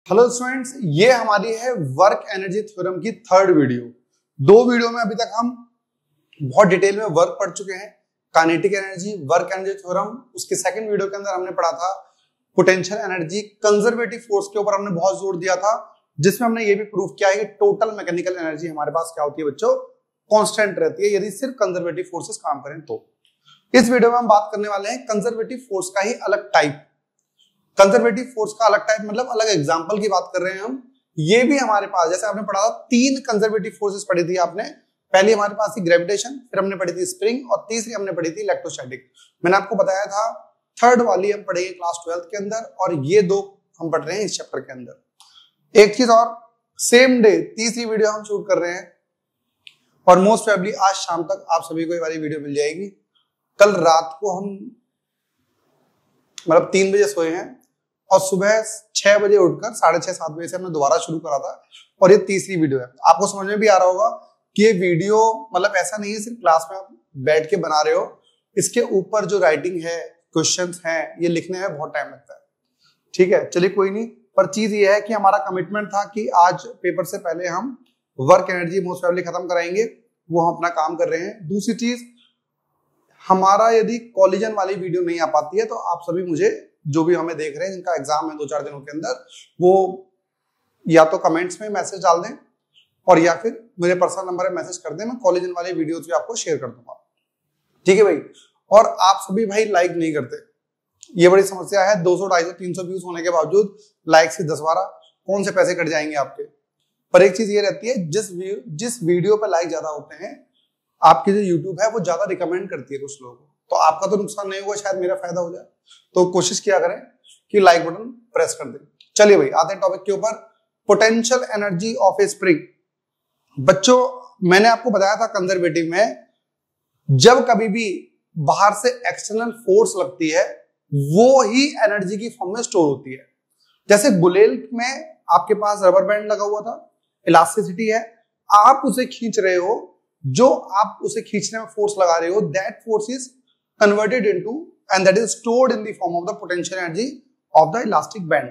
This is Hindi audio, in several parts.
हेलो स्टूडेंट्स, ये हमारी है वर्क एनर्जी थ्योरम की थर्ड वीडियो। दो वीडियो में अभी तक हम बहुत डिटेल में वर्क पढ़ चुके हैं, kinetic energy, work energy theorem. उसके सेकंड वीडियो के अंदर हमने पढ़ा था पोटेंशियल एनर्जी, कंजर्वेटिव फोर्स के ऊपर हमने बहुत जोर दिया था, जिसमें हमने ये भी प्रूव किया है कि टोटल मैकेनिकल एनर्जी हमारे पास क्या होती है बच्चों, कांस्टेंट रहती है यदि सिर्फ कंजर्वेटिव फोर्सेस काम करें तो। इस वीडियो में हम बात करने वाले हैं कंजर्वेटिव फोर्स का ही अलग टाइप। कंजर्वेटिव फोर्स का अलग टाइप मतलब अलग एग्जांपल की बात कर रहे हैं हम। ये भी हमारे पास, जैसे आपने पढ़ा था, तीन कंजर्वेटिव फोर्सेस पढ़ी थी आपने। पहली हमारे पास थी ग्रेविटेशन, फिर हमने पढ़ी थी स्प्रिंग, और तीसरी हमने पढ़ी थी इलेक्ट्रोस्टैटिक। मैंने आपको बताया था थर्ड वाली हम पढ़ेंगे क्लास 12 के अंदर, और ये दो हम पढ़ रहे हैं इस चैप्टर के अंदर। एक चीज और, सेम डे तीसरी वीडियो हम शूट कर रहे हैं, और मोस्ट प्रोबेबली आज शाम तक आप सभी को ये वाली वीडियो मिल जाएगी। कल रात को हम मतलब 3 बजे सोए हैं, और सुबह 6 बजे उठकर 6:30-7 बजे से हमने दोबारा शुरू करा था, और ये तीसरी वीडियो है। आपको समझ में भी आ रहा होगा कि ये वीडियो मतलब ऐसा नहीं है सिर्फ क्लास में आप बैठ के बना रहे हो, इसके ऊपर जो राइटिंग है, क्वेश्चंस हैं, ये लिखने में बहुत टाइम लगता है। ठीक है, चलिए कोई नहीं, पर चीज ये है कि हमारा कमिटमेंट था कि आज पेपर से पहले हम वर्क एनर्जी मोस्ट प्रोबेबली खत्म कराएंगे, वो हम अपना काम कर रहे हैं। दूसरी चीज, हमारा यदि कॉलिजन वाली वीडियो नहीं आ पाती है तो आप सभी मुझे, जो भी हमें देख रहे हैं जिनका एग्जाम है 2-4 दिनों के अंदर, वो या तो कमेंट्स में मैसेज डाल दें, और या फिर मेरे पर्सनल नंबर पे मैसेज कर दें, मैं कॉलेजन वाले वीडियोस भी आपको शेयर कर दूंगा। ठीक है भाई। और आप सभी भाई लाइक नहीं करते, ये बड़ी समस्या है। 200, 250, 300 व्यूज होने के बावजूद लाइक से 10-12 कौन से पैसे कट जाएंगे आपके। पर एक चीज ये रहती है, जिस वीडियो पे लाइक ज्यादा होते हैं, आपकी जो यूट्यूब है वो ज्यादा रिकमेंड करती है कुछ लोगों को, तो आपका तो नुकसान नहीं होगा, शायद मेरा फायदा हो जाए। तो कोशिश किया करें कि लाइक बटन प्रेस कर दें। चलिए भाई, आते हैं टॉपिक के ऊपर, potential energy of a spring. बच्चों, मैंने आपको बताया था कंजर्वेटिव में, जब कभी भी बाहर से एक्सटर्नल फोर्स लगती है, वो ही एनर्जी की फॉर्म में स्टोर होती है। जैसे गुलेल में आपके पास रबर बैंड लगा हुआ था, इलास्टिसिटी है, आप उसे खींच रहे हो, जो आप उसे खींचने में फोर्स लगा रहे हो, that force is converted into and that is stored in the form of the potential energy of the elastic band.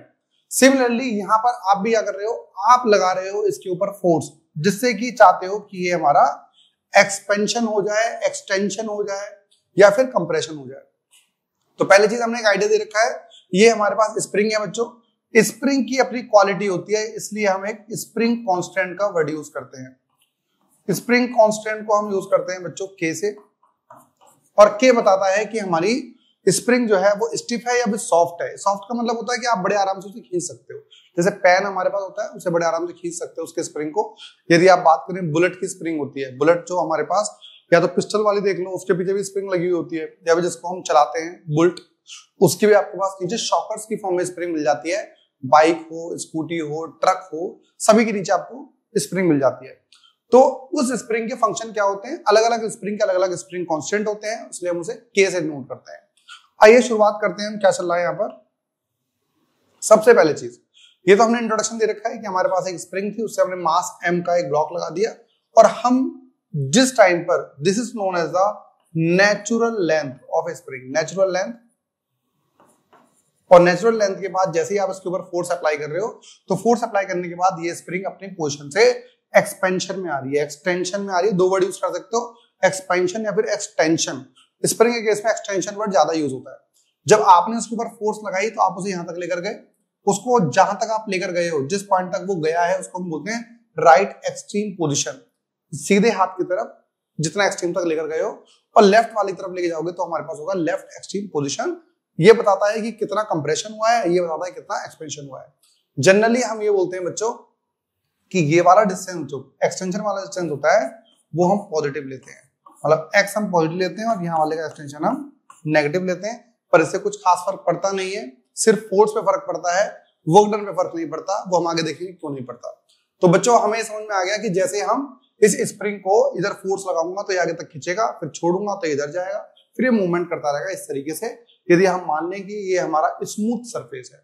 Similarly यहां पर आप भी क्या कर रहे हो, आप लगा रहे हो इसके ऊपर फोर्स, जिससे कि चाहते हो कि ये हमारा एक्सपेंशन हो जाए, एक्सटेंशन हो जाए, या फिर कंप्रेशन हो जाए। तो पहली चीज हमने एक आइडिया दे रखा है, ये हमारे पास स्प्रिंग है बच्चों। स्प्रिंग की अपनी क्वालिटी होती है, इसलिए हम एक स्प्रिंग कांस्टेंट का वर्ड यूज करते हैं। स्प्रिंग कांस्टेंट को हम यूज करते हैं बच्चों के से, और के बताता है कि हमारी स्प्रिंग जो है वो स्टिफ है या फिर सॉफ्ट है। सॉफ्ट का मतलब होता है कि आप बड़े आराम से उसे खींच सकते हो, जैसे पेन हमारे पास होता है, उसे बड़े आराम से खींच सकते हो उसके स्प्रिंग को। यदि आप बात करें बुलेट की स्प्रिंग होती है, बुलेट जो हमारे पास, या तो पिस्टल वाली देख लो, उसके पीछे भी स्प्रिंग लगी हुई होती है, या फिर जिसको हम चलाते हैं बुलेट, उसकी भी आपके पास नीचे शॉकर्स की फॉर्म में स्प्रिंग मिल जाती है। बाइक हो, स्कूटी हो, ट्रक हो, सभी के नीचे आपको स्प्रिंग मिल जाती है। तो उस स्प्रिंग के फंक्शन क्या होते हैं, अलग अलग स्प्रिंग के अलग अलग स्प्रिंग कांस्टेंट होते हैं, इसलिए हम उसे के से नोट करते हैं। आइए शुरुआत करते हैं, हम क्या चल रहा है यहाँ पर। सबसे पहले चीज, ये तो हमने इंट्रोडक्शन दे रखा है कि हमारे पास एक स्प्रिंग थी, उससे हमने मास m का एक ब्लॉक लगा दिया, और हम जिस टाइम पर, this is known as the natural length of a spring, natural length. और नेचुरल लेंथ के बाद जैसे ही आप इसके ऊपर फोर्स अप्लाई कर रहे हो, तो फोर्स अप्लाई करने के बाद ये स्प्रिंग अपनी पोजीशन से एक्सपेंशन में आ रही है, एक्सटेंशन में आ रही है। दो वर्ड यूज कर सकते हो, एक्सपेंशन या फिर एक्सटेंशन। स्प्रिंग के केस में एक्सटेंशन वर्ड ज्यादा यूज होता है। जब आपने उसके ऊपर फोर्स लगाई तो आप उसे यहां तक लेकर गए, उसको जहां तक आप लेकर गए हो, जिस पॉइंट तक वो गया है, उसको हम बोलते हैं राइट एक्सट्रीम पोजीशन। सीधे हाथ की तरफ जितना एक्सट्रीम तक लेकर गए हो, और लेफ्ट वाली तरफ लेके जाओगे तो हमारे पास होगा लेफ्ट एक्सट्रीम पोजीशन। ये बताता है कि कितना कंप्रेशन हुआ है, ये बताता है कितना एक्सपेंशन हुआ है। जनरली हम ये बोलते हैं बच्चों कि ये वाला डिस्टेंस, जो एक्सटेंशन वाला डिस्टेंस होता है, वो हम पॉजिटिव लेते हैं, मतलब एक्स हम पॉजिटिव लेते हैं, और यहाँ वाले का एक्सटेंशन हम नेगेटिव लेते हैं। पर इससे कुछ खास फर्क पड़ता नहीं है, सिर्फ फोर्स पे फर्क पड़ता है, वर्क डन पे फर्क नहीं पड़ता। वो हम आगे देखेंगे क्यों नहीं पड़ता। तो बच्चों, हमें समझ में आ गया कि जैसे हम इस स्प्रिंग को इधर फोर्स लगाऊंगा तो ये आगे तक खींचेगा, फिर छोड़ूंगा तो इधर जाएगा, फिर ये मूवमेंट करता रहेगा इस तरीके से। यदि हम मान लें कि ये हमारा स्मूथ सरफेस है,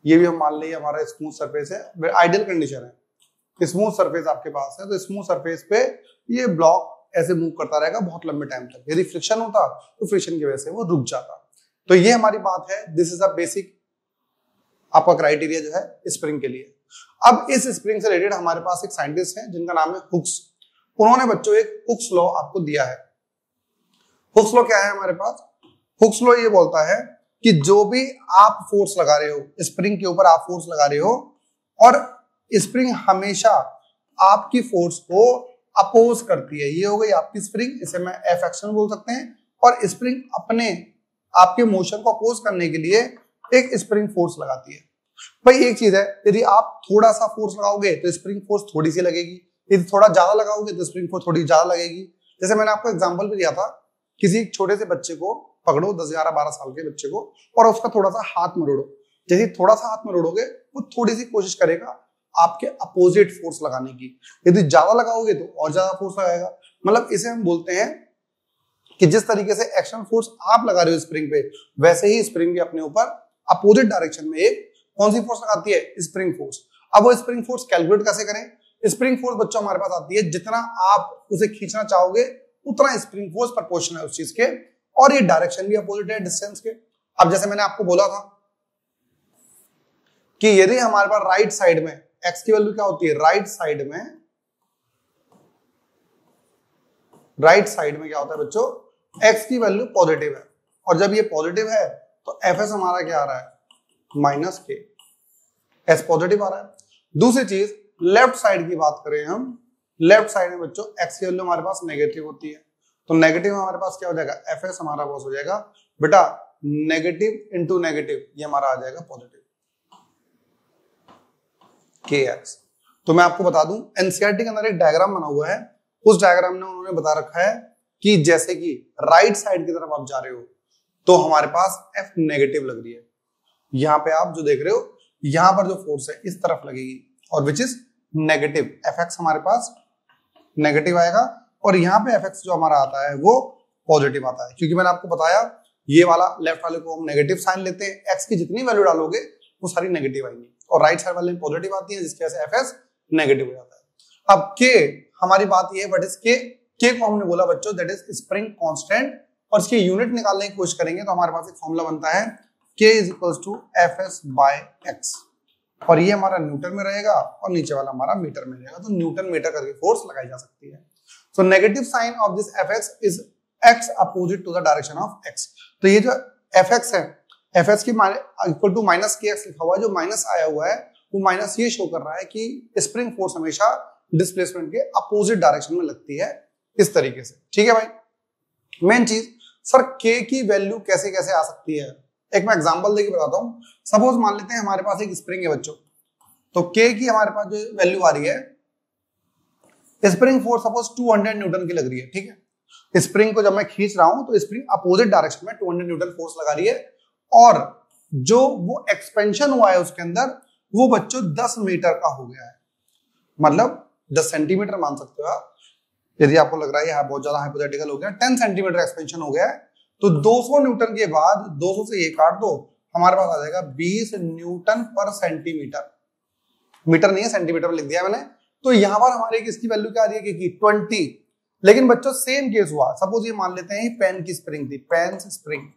ये भी हम मान लें हमारा स्मूथ सरफेस है, आइडियल कंडीशन है, स्मूथ सरफेस आपके पास है, तो स्मूथ सरफेस पे ये ब्लॉक ऐसे मूव करता रहेगा बहुत लंबे टाइम तक। यदि फ्रिक्शन होता तो फ्रिक्शन की वजह से वो रुक जाता। तो ये हमारी बात है, दिस इज अ बेसिक आपका क्राइटेरिया जो है स्प्रिंग के लिए। अब इस स्प्रिंग से रिलेटेड हमारे पास एक साइंटिस्ट है जिनका नाम है हुक्स। उन्होंने बच्चों एक हुक्स लॉ आपको दिया है। हुक्स लॉ क्या है हमारे पास? हुक्स लॉ ये बोलता है कि जो भी आप फोर्स लगा रहे हो, स्प्रिंग के ऊपर आप फोर्स लगा रहे हो और स्प्रिंग हमेशा आपकी फोर्स को अपोज करती है। ये हो गई आपकी स्प्रिंग, इसे मैं एफ एक्शन बोल सकते हैं। और स्प्रिंग अपने आपके मोशन को अपोज करने के लिए एक स्प्रिंग फोर्स लगाती है। भाई एक चीज है, यदि आप थोड़ा सा फोर्स लगाओगे तो स्प्रिंग फोर्स थोड़ी सी लगेगी, यदि थोड़ा ज्यादा लगाओगे तो स्प्रिंग फोर्स थोड़ी ज्यादा लगेगी। जैसे मैंने आपको एग्जांपल भी दिया था, किसी छोटे से बच्चे को पकड़ो, 10, 11, 12 साल के बच्चे को, और उसका थोड़ा सा हाथ मरोड़ो। जैसे थोड़ा सा हाथ मरोड़ोगे वो थोड़ी सी कोशिश करेगा आपके अपोजिट फोर्स लगाने की। यदि ज्यादा लगाओगे तो और ज्यादा फोर्स लगाएगा। मतलब इसे हम बोलते हैं कि जिस तरीके से एक्शन फोर्स आप लगा रहे हो स्प्रिंग पे, वैसे ही स्प्रिंग भी अपने ऊपर अपोजिट डायरेक्शन में एक कौन सी फोर्स लगाती है? Spring force. अब वो स्प्रिंग फोर्स कैलकुलेट कैसे करें? स्प्रिंग फोर्स बच्चों हमारे पास आती है, जितना आप उसे खींचना चाहोगे उतना स्प्रिंग फोर्स प्रोपोर्शनल है उस चीज के, और ये डायरेक्शन भी अपोजिट है डिस्टेंस के। अब जैसे मैंने आपको बोला था कि यदि हमारे पास राइट साइड में एक्स की वैल्यू क्या होती है? राइट साइड में क्या होता है बच्चों? एक्स की वैल्यू पॉजिटिव है, और जब ये पॉजिटिव है तो एफ एस हमारा क्या आ रहा है? माइनस के। एस पॉजिटिव आ रहा है। दूसरी चीज, लेफ्ट साइड की बात करें हम, लेफ्ट साइड में बच्चों एक्स की वैल्यू हमारे पास नेगेटिव होती है, तो नेगेटिव हमारे पास क्या हो जाएगा? एफ एस हमारा बॉस हो जाएगा बेटा नेगेटिव इंटू नेगेटिव, ये हमारा आ जाएगा पॉजिटिव के एक्स। तो मैं आपको बता दूं, एनसीईआरटी के अंदर एक डायग्राम बना हुआ है, उस डायग्राम में उन्होंने बता रखा है कि जैसे कि राइट साइड की तरफ आप जा रहे हो तो हमारे पास एफ नेगेटिव लग रही है। यहां पे आप जो देख रहे हो, यहां पर जो फोर्स है इस तरफ लगेगी, और which is negative. F x हमारे पास नेगेटिव आएगा, और यहाँ पे एफ एक्स जो हमारा आता है वो पॉजिटिव आता है, क्योंकि मैंने आपको बताया ये वाला लेफ्ट वाले को हम नेगेटिव साइन लेते हैं। एक्स की जितनी वैल्यू डालोगे वो सारी नेगेटिव आएंगी, और राइट साइड वाले में पॉजिटिव आती है, जिसकी वजह से एफ एस नेगेटिव हो जाता है। अब के, हमारी बात ये है व्हाट इज के को हमने बोला बच्चों दैट इज स्प्रिंग कांस्टेंट, और इसकी यूनिट निकालने की कोशिश करेंगे तो हमारे पास एक फॉर्मूला बनता है K is equals to F S by X, और ये हमारा न्यूटन में रहेगा और नीचे वाला हमारा मीटर में रहेगा, तो न्यूटन मीटर करके फोर्स लगाई जा सकती है। So negative sign of this F X is X opposite to the direction of X. तो ये जो एफ एक्स है, एफ एक्स की इक्वल टू माइनस के एक्स लिखा हुआ है, जो माइनस आया हुआ है वो माइनस ये शो कर रहा है कि स्प्रिंग फोर्स हमेशा डिस्प्लेसमेंट के अपोजिट डायरेक्शन में लगती है, इस तरीके से। ठीक है भाई। मेन चीज, सर के की वैल्यू कैसे कैसे आ सकती है, एक मैं एग्जांपल देके बताता हूं। सपोज मान लेते हैं हमारे पास एक स्प्रिंग है बच्चों, तो के की हमारे पास जो वैल्यू आ रही है, स्प्रिंग फोर्स सपोज 200 न्यूटन की लग रही है। ठीक है, स्प्रिंग को जब मैं खींच रहा हूं तो स्प्रिंग अपोजिट डायरेक्शन में 200 न्यूटन फोर्स लगा रही है, और जो वो एक्सपेंशन हुआ है उसके अंदर वो बच्चों 10 मीटर का हो गया है, मतलब 10 सेंटीमीटर मान सकते हो आप। यदि आपको लग रहा है बहुत ज्यादा हाइपोथेटिकल हो गया, 10 सेंटीमीटर एक्सपेंशन हो गया है, तो 200 न्यूटन के बाद 200 से ये काट दो, हमारे पास आ जाएगा 20 न्यूटन पर सेंटीमीटर। मीटर नहीं है, सेंटीमीटर में लिख दिया मैंने। तो यहां पर हमारे इसकी वैल्यू क्या आ रही है कि 20। लेकिन बच्चों सेम केस हुआ, सपोज ये मान लेते हैं पेन की स्प्रिंग थी, पेन स्प्रिंग।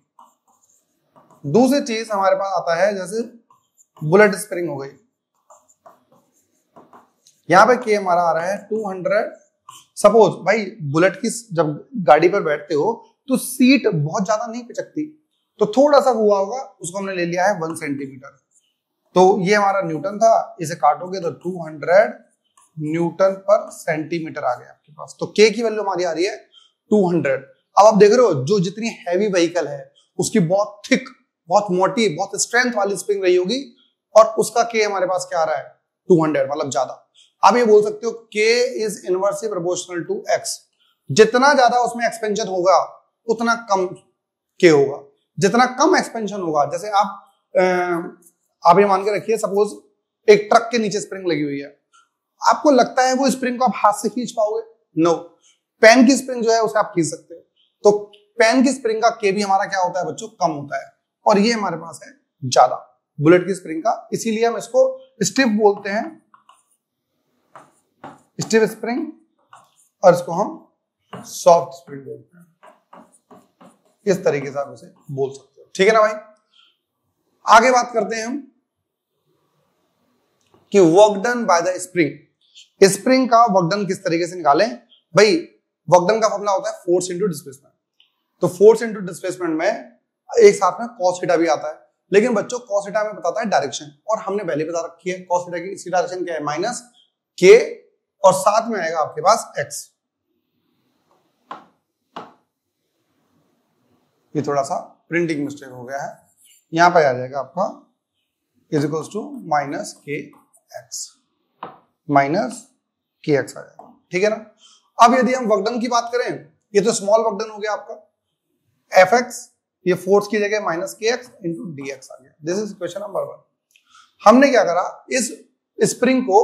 दूसरी चीज हमारे पास आता है जैसे बुलेट स्प्रिंग हो गई, यहां पे के हमारा आ रहा है 200। सपोज भाई बुलेट की जब गाड़ी पर बैठते हो तो सीट बहुत ज्यादा नहीं पिचकती, तो थोड़ा सा हुआ होगा, उसको हमने ले लिया है 1 सेंटीमीटर। तो ये हमारा न्यूटन था, इसे काटोगे तो 200 न्यूटन पर सेंटीमीटर आ गया आपके पास। तो के की वैल्यू हमारी आ रही है 200। अब आप देख रहे हो जो जितनी हैवी व्हीकल है उसकी बहुत थिक, बहुत मोटी, बहुत स्ट्रेंथ वाली स्प्रिंग रही होगी, और उसका के हमारे पास क्या आ रहा है 200, मतलब ज्यादा। आप ये बोल सकते हो K is inversely proportional to X. जितना ज्यादा उसमें एक्सपेंशन होगा उतना कम के होगा, जितना कम एक्सपेंशन होगा। जैसे आप ये मान के रखिए, सपोज एक ट्रक के नीचे स्प्रिंग लगी हुई है, आपको लगता है वो स्प्रिंग को आप हाथ से खींच पाओगे? नो। पेन की स्प्रिंग जो है उसे आप खींच सकते हो, तो पेन की स्प्रिंग का के भी हमारा क्या होता है बच्चों? कम होता है, और ये हमारे पास है ज्यादा बुलेट की स्प्रिंग का, इसीलिए हम इसको स्टिफ बोलते हैं, स्टिफ स्प्रिंग, और इसको हम सॉफ्ट स्प्रिंग बोलते हैं। इस तरीके से आप इसे बोल सकते हो। ठीक है ना भाई। आगे बात करते हैं हम कि work done by the spring, spring का वर्क डन किस तरीके से निकालें। भाई वर्क डन का फॉर्मूला होता है फोर्स इनटू डिस्प्लेसमेंट, तो फोर्स इनटू डिस्प्लेसमेंट में एक साथ में cos थीटा भी आता है, लेकिन बच्चों cos थीटा में बताता है डायरेक्शन, और हमने पहले बता रखी है cos थीटा की इसकी डायरेक्शन क्या है माइनस k, और साथ में आएगा आपके पास x। ये थोड़ा सा प्रिंटिंग मिस्टेक हो गया है, यहां पर आ जाएगा आपका इज इक्वल्स टू माइनस के एक्स आ जाएगा, ठीक है ना। अब यदि हम वर्क डन की बात करें, ये तो स्मॉल वर्क डन हो गया आपका एफ एक्स, ये फोर्स की जगह माइनस के एक्स इंटू डी एक्स आ गया। This is equation number 1। हमने क्या करा, इस स्प्रिंग को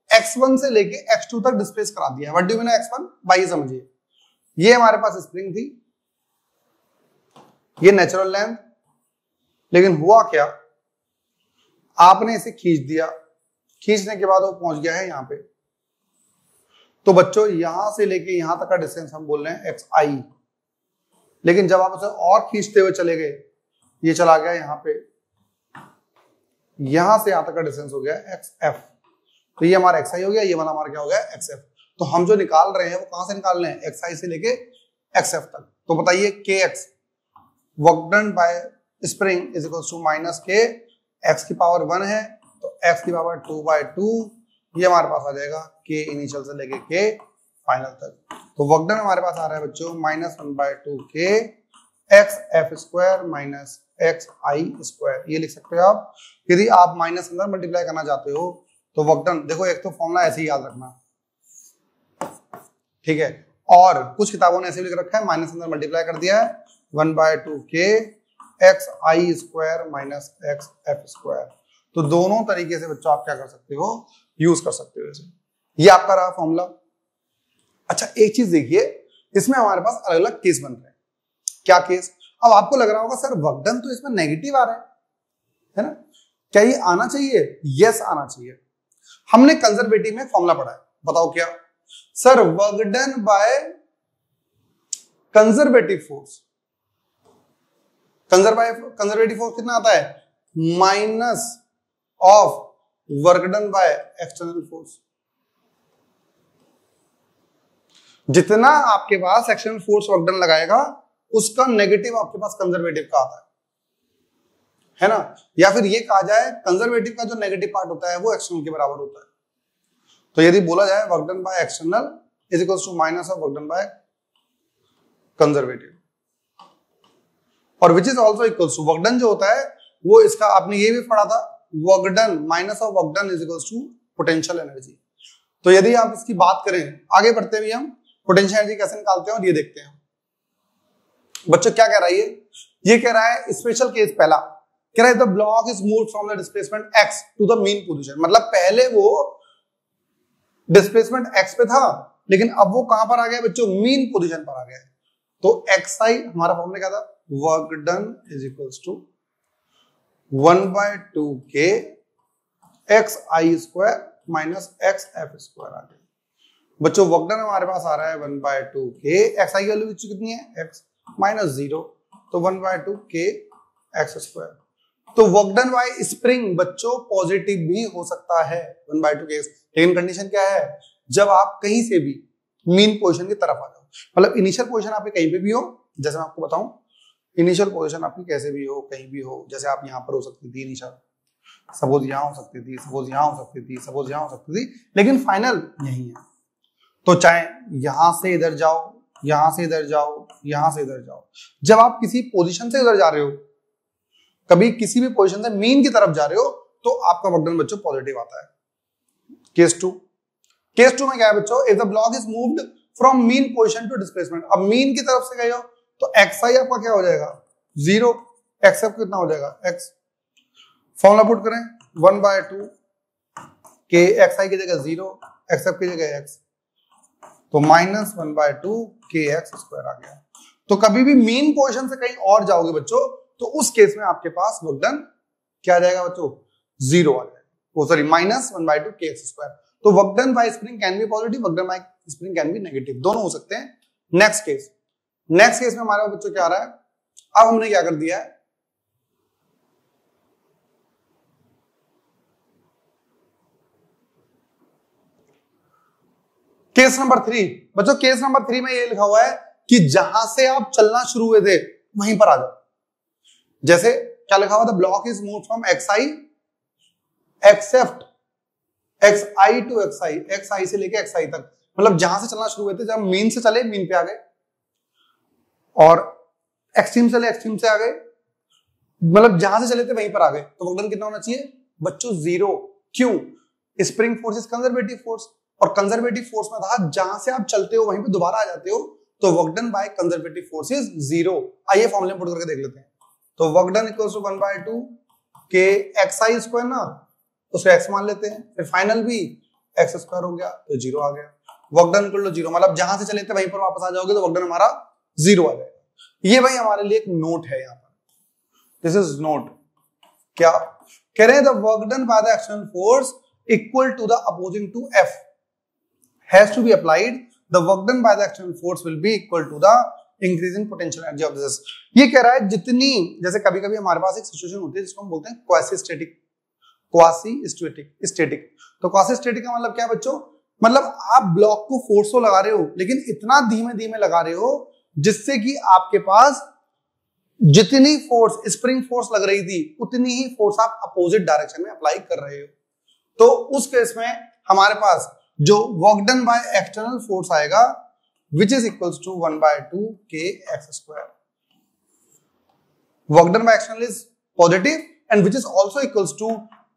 x1 से लेके x2 तक डिस्प्लेस करा दिया। व्हाट डू मीन x1, भाई समझिए, ये हमारे पास स्प्रिंग थी, ये नेचुरल लेंथ, लेकिन हुआ क्या, आपने इसे खींच दिया, खींचने के बाद वो पहुंच गया है यहां पे। तो बच्चों यहां से लेके यहां तक का डिस्टेंस हम बोल रहे हैं xi, लेकिन जब आप उसे और खींचते हुए चले गए, ये चला गया यहां पे, यहां से यहां तक का डिस्टेंस हो गया xf, तो ये हमारा xi हो गया, ये वाला हमारा क्या हो गया xf। तो हम जो निकाल रहे हैं वो कहां से निकाल रहे हैं, xi से लेके xf तक। तो बताइए kx work done by spring is equal to minus K, x की पावर 1 है तो x की पावर 2/2, ये हमारे पास आ जाएगा k इनिशियल से लेके k फाइनल तक। तो वर्क डन हमारे पास आ रहा है बच्चों -1/2 k x f square minus x i square, ये लिख सकते हो आप। यदि आप माइनस अंदर मल्टीप्लाई करना चाहते हो तो वर्क डन, देखो एक तो फॉर्मूला ऐसे ही याद रखना, ठीक है, और कुछ किताबों ने ऐसे लिख रखा है माइनस अंदर मल्टीप्लाई कर दिया है 1/2 k x i square minus x f square. तो दोनों तरीके से बच्चों आप क्या कर सकते हो, यूज कर सकते हो इसे। ये आपका रहा फॉर्मूला। अच्छा एक चीज देखिए, इसमें हमारे पास अलग अलग केस बन रहे हैं। क्या केस, अब आपको लग रहा होगा सर वर्क डन तो इसमें नेगेटिव आ रहा है ना, क्या ये आना चाहिए, यस आना चाहिए। हमने कंजर्वेटिव में फॉर्मूला पढ़ा है, बताओ क्या sir, work done by conservative force, conservative force कितना आता है minus of work done by external force. जितना आपके पास एक्सटर्नल फोर्स वर्क डन लगाएगा उसका नेगेटिव आपके पास कंजर्वेटिव का आता है ना, या फिर ये कहा जाए कंजर्वेटिव का जो नेगेटिव पार्ट होता है वो एक्सटर्नल के बराबर होता है। तो यदि बोला जाए work done by external is equals to minus of work done by conservative, और which is also equals to work done जो होता है वो, इसका आपने ये भी पढ़ा था, work done minus of work done is equals to potential energy. तो यदि आप इसकी बात करें, आगे बढ़ते हुए हम पोटेंशियल एनर्जी कैसे निकालते हैं और ये देखते हैं। बच्चों क्या कह रहा है ये कह रहा है स्पेशल केस पहला, कह रहा है the block is moved from the displacement x to the mean position. मतलब पहले वो डिस्प्लेसमेंट x पे था, लेकिन अब वो कहां पर आ गया बच्चों, मीन पोजीशन पर आ गया है। तो xi हमारा फॉर्मूला क्या था, work done is equals to 1/2 k xi square minus xf square आ गया। बच्चों वर्क डन हमारे पास आ रहा है 1/2 k, xi की वैल्यू कितनी है x -0, तो 1/2 k x स्क्वायर। तो वर्क डन बाय स्प्रिंग बच्चों पॉजिटिव भी हो सकता है 1/2 k, लेकिन कंडीशन क्या है, जब आप कहीं से भी मीन पोजीशन की तरफ आ जाओ। मतलब इनिशियल पोजीशन आपकी कहीं पे भी हो, जैसे मैं आपको बताऊं इनिशियल पोजीशन आपकी कैसे भी हो, कहीं भी हो, जैसे आप यहाँ पर हो सकती थी इनिशियल, सपोज यहाँ हो सकती थी, सपोज यहाँ हो सकती थी, सपोज यहाँ हो सकती थी, लेकिन फाइनल यही है। तो चाहे यहां से इधर जाओ, यहां से इधर जाओ, यहां से इधर जाओ, जब आप किसी पोजीशन से उधर जा रहे हो, कभी किसी भी पोजीशन से मीन की तरफ जा रहे हो, तो आपका वर्क डन बच्चों पॉजिटिव आता है। केस 2 में क्या है बच्चों, if the block is moved from mean position to displacement, अब मीन की तरफ से गए हो तो xi आपका क्या हो जाएगा 0, xf कितना हो जाएगा x। फॉर्मूला पुट करें 1/2 k xi की जगह 0, xf की जगह x, तो -1/2 k x स्क्वायर आ गया। तो कभी भी मीन पोजीशन से कहीं और जाओगे बच्चों, तो उस केस में आपके पास वर्क डन क्या आ जाएगा बच्चों, 0 आ जाएगा, वो सॉरी -1/2 k x स्क्वायर। तो work done by spring can be positive, work done by spring can B negative, दोनों हो सकते हैं। नेक्स्ट केस में हमारे बच्चों क्या आ रहा है, अब हमने क्या कर दिया है, केस नंबर 3, बच्चों केस नंबर 3 में ये लिखा हुआ है कि जहां से आप चलना शुरू हुए थे वहीं पर आ जाओ। जैसे क्या लिखा हुआ था, block is move from xi except xi to xi से लेके xi तक, मतलब जहां से चलना शुरू हुए थे, जब मीन से चले मीन पे आ गए, और एक्सट्रीम चले एक्सट्रीम से आ गए, मतलब जहां से चले थे वहीं पर आ गए, तो वर्क डन कितना होना चाहिए बच्चों 0। क्यों? Spring force is conservative force, और कंजर्वेटिव फोर्स में था जहां से आप चलते हो वहीं पे दोबारा आ जाते हो, तो work done by conservative force is 0। आइए फॉर्मूले में पुट करके देख लेते हैं। तो वर्क डन इक्वल्स टू 1/2 के xi स्क्वायर ना, उसको x मान लेते हैं, फिर फाइनल भी x स्क्वायर हो गया तो 0 आ गया। वर्क डन इक्वल टू 0, मतलब जहां से चले थे वहीं पर वापस आ जाओगे तो वर्क डन हमारा 0 आ जाएगा। ये भाई हमारे लिए एक नोट है यहाँ पर, दिस इज नोट। क्या कह रहे हैं? The work done by the external force equal to the opposing to F has to be applied. The work done by the external force will be equal to the increasing potential energy of this. ये कह रहा है जितनी, जैसे कभी कभी हमारे पास एक सिचुएशन होती है जिसको हम बोलते हैं क्वासी स्टैटिक, तो क्वासी स्टैटिक का मतलब क्या है बच्चों? मतलब आप ब्लॉक को फोर्स तो लगा रहे हो लेकिन इतना धीमे धीमे लगा रहे हो जिससे कि आपके पास जितनी फोर्स स्प्रिंग फोर्स लग रही थी उतनी ही फोर्स आप अपोजिट डायरेक्शन में अप्लाई कर रहे हो। तो उस केस में हमारे पास जो work done by external force आएगा which is equals to 1/2 k x square. Work done by external is positive and which is also equals to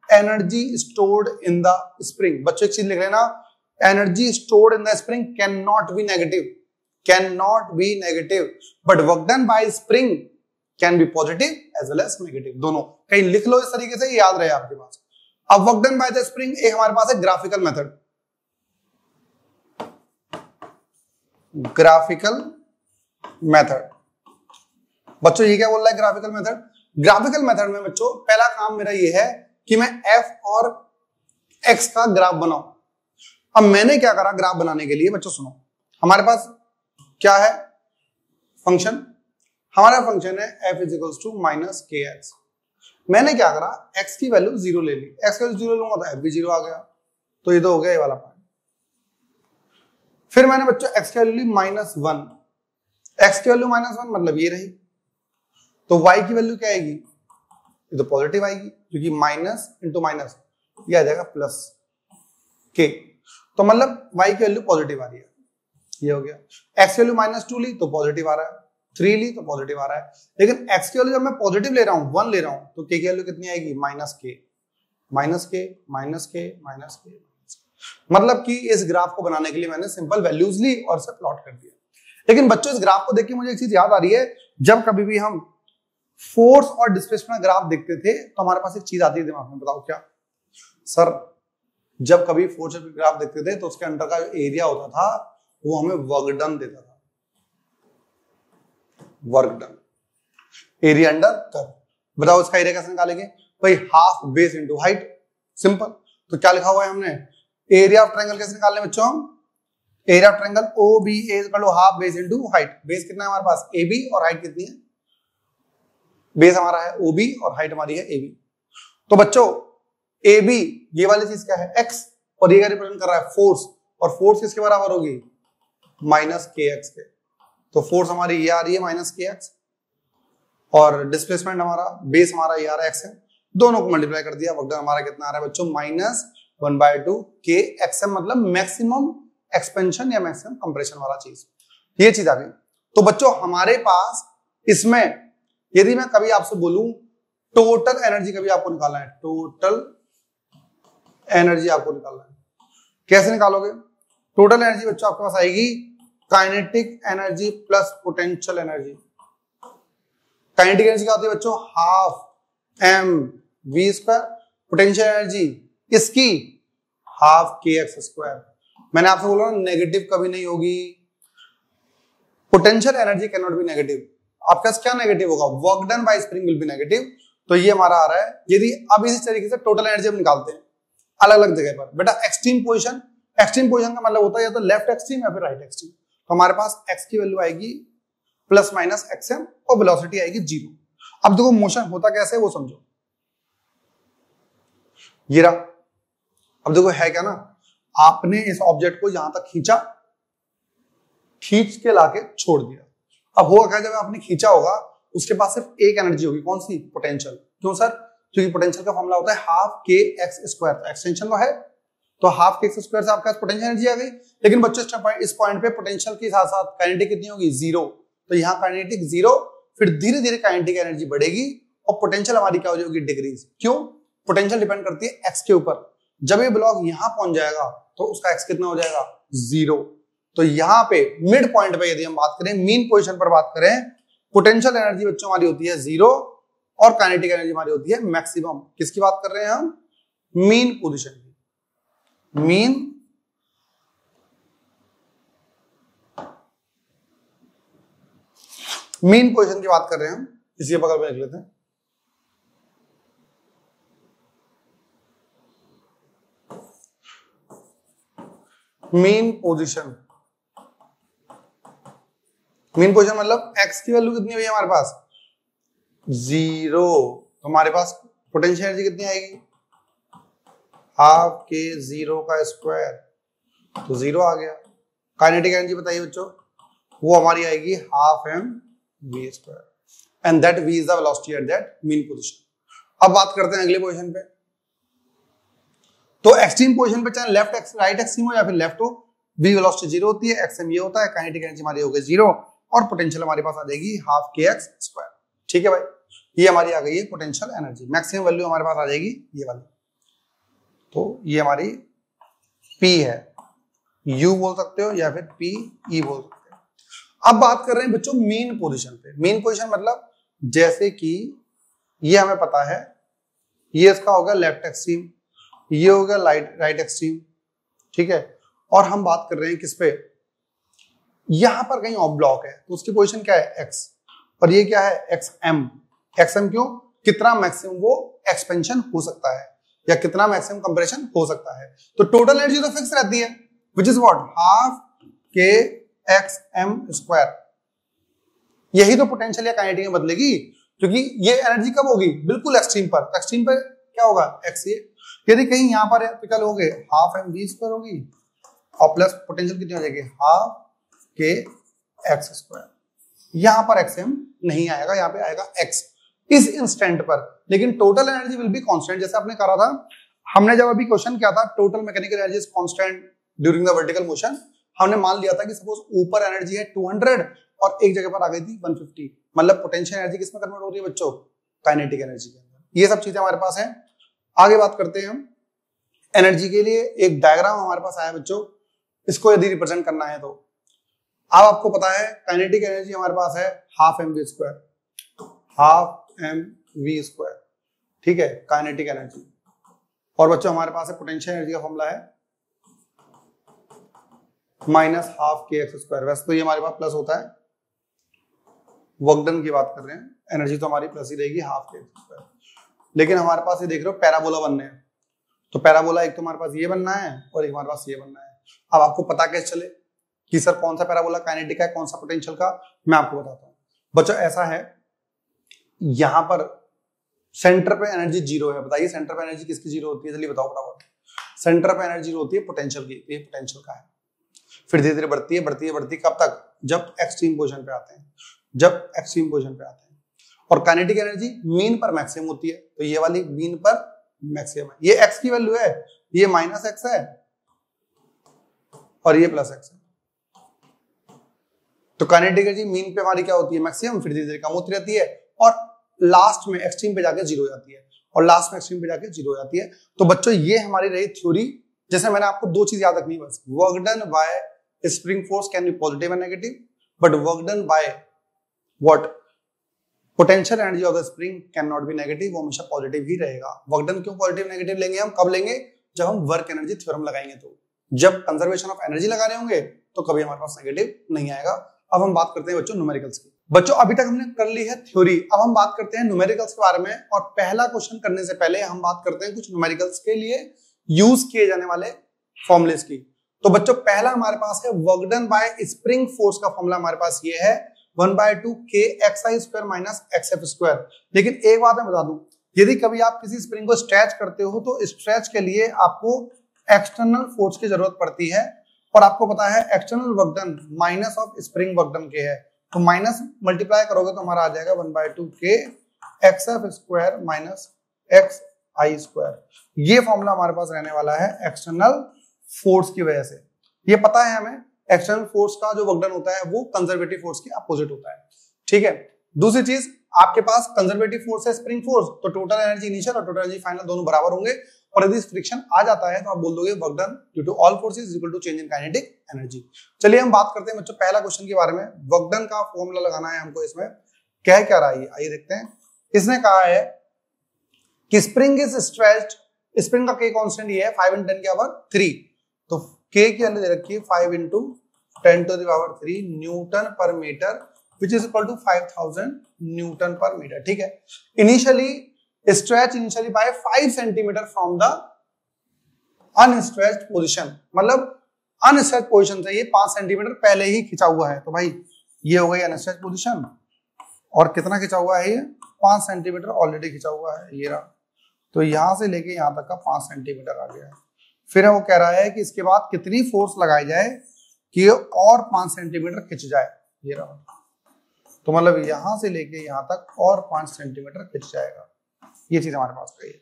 energy stored in the spring. बच्चों एक चीज लिख लेना, energy stored in the spring can not be negative, but work done by spring can be positive as well as negative, दोनों। कहीं लिख लो इस तरीके से, याद रहे आपके पास। अब work done by the spring एक हमारे पास है ग्राफिकल मेथड, बच्चों ये क्या बोल रहा है ग्राफिकल मेथड? ग्राफिकल मेथड में बच्चों पहला काम मेरा ये है कि मैं f और x का ग्राफ बनाऊं। अब मैंने क्या करा ग्राफ बनाने के लिए, बच्चों सुनो, हमारे पास क्या है फंक्शन, हमारा फंक्शन है f is equals to minus के एक्स। मैंने क्या करा, x की वैल्यू 0 ले ली, x की वैल्यू 0 लूंगा तो f भी 0 आ गया, तो ये तो हो गया ये वाला पार्ट। फिर मैंने बच्चों x की वैल्यू -1, x की वैल्यू -1 मतलब ये रही, तो y की वैल्यू क्या आएगी? ये तो पॉजिटिव आएगी क्योंकि माइनस इंटू माइनस ये आ जाएगा प्लस के, तो मतलब y की वैल्यू पॉजिटिव आ रही है, ये हो गया। x की वैल्यू -2 ली तो पॉजिटिव आ रहा है, 3 ली तो पॉजिटिव आ रहा है, लेकिन x की वैल्यू जब मैं पॉजिटिव ले रहा हूं 1 ले रहा हूं तो k की वैल्यू कितनी आएगी? -k। मतलब कि इस ग्राफ को बनाने के लिए मैंने सिंपल वैल्यूज ली और इसे प्लॉट कर दिया। लेकिन बच्चों इस ग्राफ को देख के मुझे एक चीज याद आ रही है, जब कभी भी हम फोर्स और डिस्प्लेसमेंट ग्राफ देखते थे तो हमारे पास एक चीज आती है दिमाग में, बताओ क्या? सर जब कभी फोर्स ग्राफ देखते थे तो उसके अंदर का जो एरिया होता था वो हमें वर्क डन देता था, work done area under curve. बताओ इसका एरिया कैसे निकालेंगे भाई? Half base into height, simple. तो क्या लिखा हुआ है हमने? एरिया ऑफ ट्रायंगल कैसे निकालने बच्चों? Area of triangle OBA equal to half base into height. Base कितना है हमारे पास? AB, और हाइट कितनी है? बेस हमारा है OB और हाइट हमारी है AB। तो बच्चों AB ये वाली चीज क्या है? X, और ये क्या रिप्रेजेंट कर रहा है? फोर्स, और फोर्स किसके बराबर होगी? -kx के। तो फोर्स हमारी ये आ रही है -kx, और डिस्प्लेसमेंट हमारा बेस हमारा ये आ रहा है x है, दोनों को मल्टीप्लाई कर दिया, वर्क डन हमारा कितना आ रहा है बच्चों? -1/2 के xm, मतलब मैक्सिमम एक्सपेंशन या मैक्सिमम कंप्रेशन वाला चीज, ये चीज आ गई। तो बच्चों हमारे पास इसमें यदि मैं कभी आपसे बोलूं टोटल एनर्जी कभी आपको निकालना है, टोटल एनर्जी आपको निकालना है, कैसे निकालोगे? टोटल एनर्जी बच्चों आपके पास आएगी kinetic energy plus potential energy. Kinetic energy क्या होती है बच्चों? हाफ mv², पोटेंशियल एनर्जी इसकी हाफ kx²। मैंने आपसे बोला नेगेटिव कभी नहीं होगी, potential energy can not be negative. आपके पास क्या नेगेटिव होगा? Work done by spring will be negative. तो ये हमारा आ रहा है। यदि अब इसी तरीके से टोटल एनर्जी हम निकालते हैं अलग अलग जगह पर, बेटा एक्सट्रीम पोजीशन का मतलब होता है या तो लेफ्ट एक्सट्रीम या फिर राइट एक्सट्रीम। तो हमारे पास x की वैल्यू आएगी ±xm और वेलोसिटी आएगी 0। अब देखो मोशन होता कैसे वो समझो, ये रहा। अब देखो है क्या ना, आपने इस ऑब्जेक्ट को यहां तक खींचा खींच के लाके छोड़ दिया। अब होगा क्या, जब आपने खींचा होगा उसके पास सिर्फ एक एनर्जी होगी, कौन सी, पोटेंशियल। क्यों सर, क्योंकि पोटेंशियल का फॉर्मूला होता है half k x square, extension तो है, तो हाफ के एक्स स्क्वायर से आपके पास पोटेंशियल एनर्जी आ गई। लेकिन बच्चों इस पॉइंट पे पोटेंशियल के साथ साथ काइनेटिक कितनी होगी, जीरो। तो यहाँ काइनेटिक जीरो, फिर धीरे धीरे काइनेटिक एनर्जी बढ़ेगी और पोटेंशियल हमारी क्या हो जाएगी, डिक्रीज। क्यों, पोटेंशियल डिपेंड करती है एक्स के ऊपर। जब ये ब्लॉक यहां पहुंच जाएगा तो उसका एक्स कितना हो जाएगा, जीरो। तो यहाँ पे मिड पॉइंट पे यदि हम बात करें, मीन पोजीशन पर बात करें, पोटेंशियल एनर्जी बच्चों हमारी होती है जीरो और काइनेटिक एनर्जी हमारी होती है मैक्सिमम। किसकी बात कर रहे हैं हम, मीन पोजीशन की। मीन पोजीशन की बात कर रहे हैं हम, इसी बगल में लिख लेते हैं। मीन पोजीशन, मीन पोजीशन मतलब एक्स की वैल्यू कितनी हुई है हमारे पास, जीरो। तो हमारे पास पोटेंशियल एनर्जी कितनी आएगी, हाफ के जीरो का स्क्वायर, तो जीरो आ गया। काइनेटिक एनर्जी बताइए बच्चों, वो हमारी आएगी half m v square, and that v is the velocity at that mean position. अब बात करते हैं अगले पोजीशन पे। तो एक्सट्रीम पोजीशन पे चाहे लेफ्ट राइट एक्सट्रीम हो या फिर लेफ्ट हो, वी वेलोसिटी जीरो होती है, एक्सएम ये होता है, काइनेटिक एनर्जी हमारी हो गई जीरो और पोटेंशियल हमारे पास आ जाएगी हाफ के एक्स स्क्वायर। ठीक है भाई, ये हमारी आ गई है पोटेंशियल एनर्जी। मैक्सिमम वैल्यू हमारे पास आ जाएगी ये वाली, तो ये हमारी P है, U बोल सकते हो या फिर PE बोल सकते हो। अब बात कर रहे हैं बच्चों मीन पोजीशन पे। मीन पोजीशन मतलब जैसे कि ये हमें पता है, ये इसका होगा लेफ्ट एक्सट्रीम, ये होगा राइट एक्सट्रीम, ठीक है। और हम बात कर रहे हैं किस पे, यहां पर कहीं ऑफ ब्लॉक है, तो उसकी पोजीशन क्या है, एक्स, और ये क्या है, एक्सएम। एक्सएम क्यों, कितना मैक्सिमम वो एक्सपेंशन हो सकता है या कितना मैक्सिमम कंप्रेशन हो सकता है। तो टोटल एनर्जी तो फिक्स रहती है, विच इज व्हाट, हाफ के एक्सएम स्क्वायर। यही तो पोटेंशियल या काइनेटिक में बदलेगी, क्योंकि ये एनर्जी कब होगी, बिल्कुल एक्सट्रीम पर। एक्सट्रीम पर क्या होगा, एक्स। यदि कहीं यहां पर एपिकल हो गए, हाफ एम वी स्क्वायर होगी और प्लस पोटेंशियल कितनी हो जाएगी, हाफ के एक्स स्क्वायर। यहां पर एक्सएम नहीं आएगा, यहां पे आएगा एक्स इस इंस्टेंट पर। लेकिन total energy will be constant. जैसे आपने कहा था, हमने जब अभी क्वेश्चन किया था total mechanical energy is constant during the vertical motion, हमने मान लिया था कि सपोज ऊपर एनर्जी है 200 और एक जगह पर आ गई थी 150, मतलब पोटेंशियल एनर्जी किसमें कन्वर्ट हो रही है बच्चों, काइनेटिक एनर्जी के अंदर। ये सब चीजें हमारे पास है। आगे बात करते हैं हम एनर्जी के लिए। एक डायग्राम हमारे पास आया बच्चों, इसको यदि रिप्रेजेंट करना है तो अब आपको पता है काइनेटिक एनर्जी हमारे पास है half m v square, half m v square, ठीक है, काइनेटिक एनर्जी। और बच्चों हमारे पास है पोटेंशियल एनर्जी का फॉर्मूला है minus half k x square. वैसे तो ये हमारे पास प्लस होता है, वर्क डन की बात कर रहे हैं, एनर्जी तो हमारी प्लस ही रहेगी हाफ के एक्स स्क्वायर। लेकिन हमारे पास ये देख रहे हो पैराबोला बनने हैं, तो पैराबोला एक तो हमारे पास ये बनना है और एक हमारे पास ये बनना है। अब आपको पता कैसे चले कि सर कौन सा पैराबोला काइनेटिक का है, कौन सा पोटेंशियल का, मैं आपको बताता हूँ बच्चों। ऐसा है, यहां पर सेंटर पे एनर्जी जीरो है। बताइए सेंटर पे एनर्जी किसकी जीरो होती है, जल्दी बताओ फटाफट। सेंटर पे एनर्जी होती है पोटेंशियल की, ये पोटेंशियल का है। फिर धीरे धीरे बढ़ती है बढ़ती है बढ़ती है, कब तक, जब एक्सट्रीम पोजीशन पे आते हैं, जब एक्सट्रीम पोजीशन पे आते हैं। और काइनेटिक एनर्जी मीन पर मैक्सिमम होती है, तो ये वाली मीन पर मैक्सिमम है। ये एक्स की वैल्यू है, ये माइनस एक्स है और ये प्लस एक्स है। तो काइनेटिक एनर्जी मीन पे हमारी क्या होती है, मैक्सिमम, फिर धीरे धीरे कम होती रहती है और लास्ट में एक्सट्रीम पे जाके जीरो हो जाती है, और लास्ट में एक्सट्रीम पे जाके जीरो हो जाती है। तो बच्चों ये हमारी रही थ्योरी। जैसे मैंने आपको दो चीज याद रखनी है बस, work done by spring force can be positive and negative, but work done by what, potential energy of the spring can not be negative, वो हमेशा पॉजिटिव ही रहेगा। वर्क डन क्यों पॉजिटिव नेगेटिव लेंगे हम, कब लेंगे, जब हम वर्क एनर्जी थ्योरम लगाएंगे। तो जब कंजर्वेशन ऑफ एनर्जी लगा रहे होंगे तो कभी हमारे पास नेगेटिव नहीं आएगा। अब हम बात करते हैं बच्चों न्यूमेरिकल्स की। बच्चों अभी तक हमने कर ली है थ्योरी, अब हम बात करते हैं न्यूमेरिकल्स के बारे में। और पहला क्वेश्चन करने से पहले हम बात करते हैं कुछ न्यूमेरिकल्स के लिए यूज किए जाने वाले फॉर्मुलेस की। तो बच्चों पहला हमारे पास है work done by spring force का फॉर्मूला हमारे पास ये है 1/2 k xi square minus xf square. लेकिन एक बात मैं बता दूं, यदि कभी आप किसी स्प्रिंग को स्ट्रेच करते हो तो स्ट्रेच के लिए आपको एक्सटर्नल फोर्स की जरूरत पड़ती है, और आपको पता है external work done minus of spring work done के है, तो माइनस मल्टीप्लाई करोगे तो हमारा आ जाएगा 1/2 के XF square minus XI square. ये फॉर्मूला हमारे पास रहने वाला है एक्सटर्नल फोर्स की वजह से। ये पता है हमें एक्सटर्नल फोर्स का जो वर्क डन होता है वो कंजर्वेटिव फोर्स के अपोजिट होता है, ठीक है। दूसरी चीज, आपके पास कंजर्वेटिव फोर्स है स्प्रिंग फोर्स, तो टोटल एनर्जी इनिशियल और टोटल एनर्जी फाइनल दोनों बराबर होंगे, और यदि फ्रिक्शन आ जाता है तो आप बोल दोगे work done due to all forces is equal to change in kinetic energy. चलिए हम बात करते हैं बच्चों पहला क्वेश्चन के बारे में। वर्क डन का फॉर्मूला लगाना है हमको, इसमें कह क्या रहा है आइए देखते हैं। इसने कहा है कि स्प्रिंग इज स्ट्रेच्ड, स्प्रिंग का के कांस्टेंट ये है 5 × 10 की पावर 3, तो के की वैल्यू दे रखी है 5 × 10 to the power 3 newton per metre which is equal to 5000 newton per metre, ठीक है। Initially stretch initially by 5 centimetre from the unstretched position, मतलब अनस्ट्रेच्ड पोजीशन से ये 5 सेंटीमीटर पहले ही खिंचा हुआ है, तो भाई ये हो गई अनस्ट्रेच्ड पोजीशन, और कितना खिंचा हुआ है ये 5 सेंटीमीटर ऑलरेडी खिंचा हुआ है, ये रहा। तो यहां से लेके यहां तक का 5 सेंटीमीटर आ गया है। फिर वो कह रहा है कि इसके बाद कितनी फोर्स लगाई जाए कि ये और 5 सेंटीमीटर खिंच जाए, ये रहा। तो मतलब यहां से लेके यहां तक और 5 सेंटीमीटर खिंच जाएगा, ये चीज हमारे पास कही है।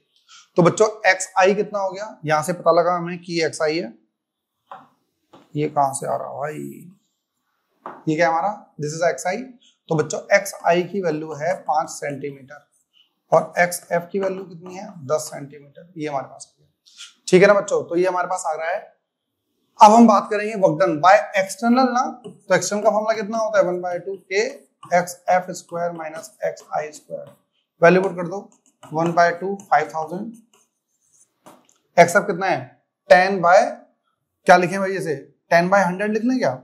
तो बच्चों XI कितना हो गया, यहां से पता लगा हमें कि XI है, ये कहां से आ रहा है भाई, ये क्या हमारा दिस इज XI। तो बच्चों XI की वैल्यू है 5 सेंटीमीटर और XF की वैल्यू कितनी है 10 सेंटीमीटर, ये हमारे पास है, ठीक है ना बच्चों। तो ये हमारे पास आ रहा है। अब हम बात करेंगे वर्क डन बाय एक्सटर्नल ना, तो एक्सटर्नल का फॉर्मूला कितना होता है 1/2 के XF square minus XI square, value put कर दो 1/2 5000, XF कितना है 10 बाय क्या लिखें भाई, इसे 10/100 लिख लें क्या,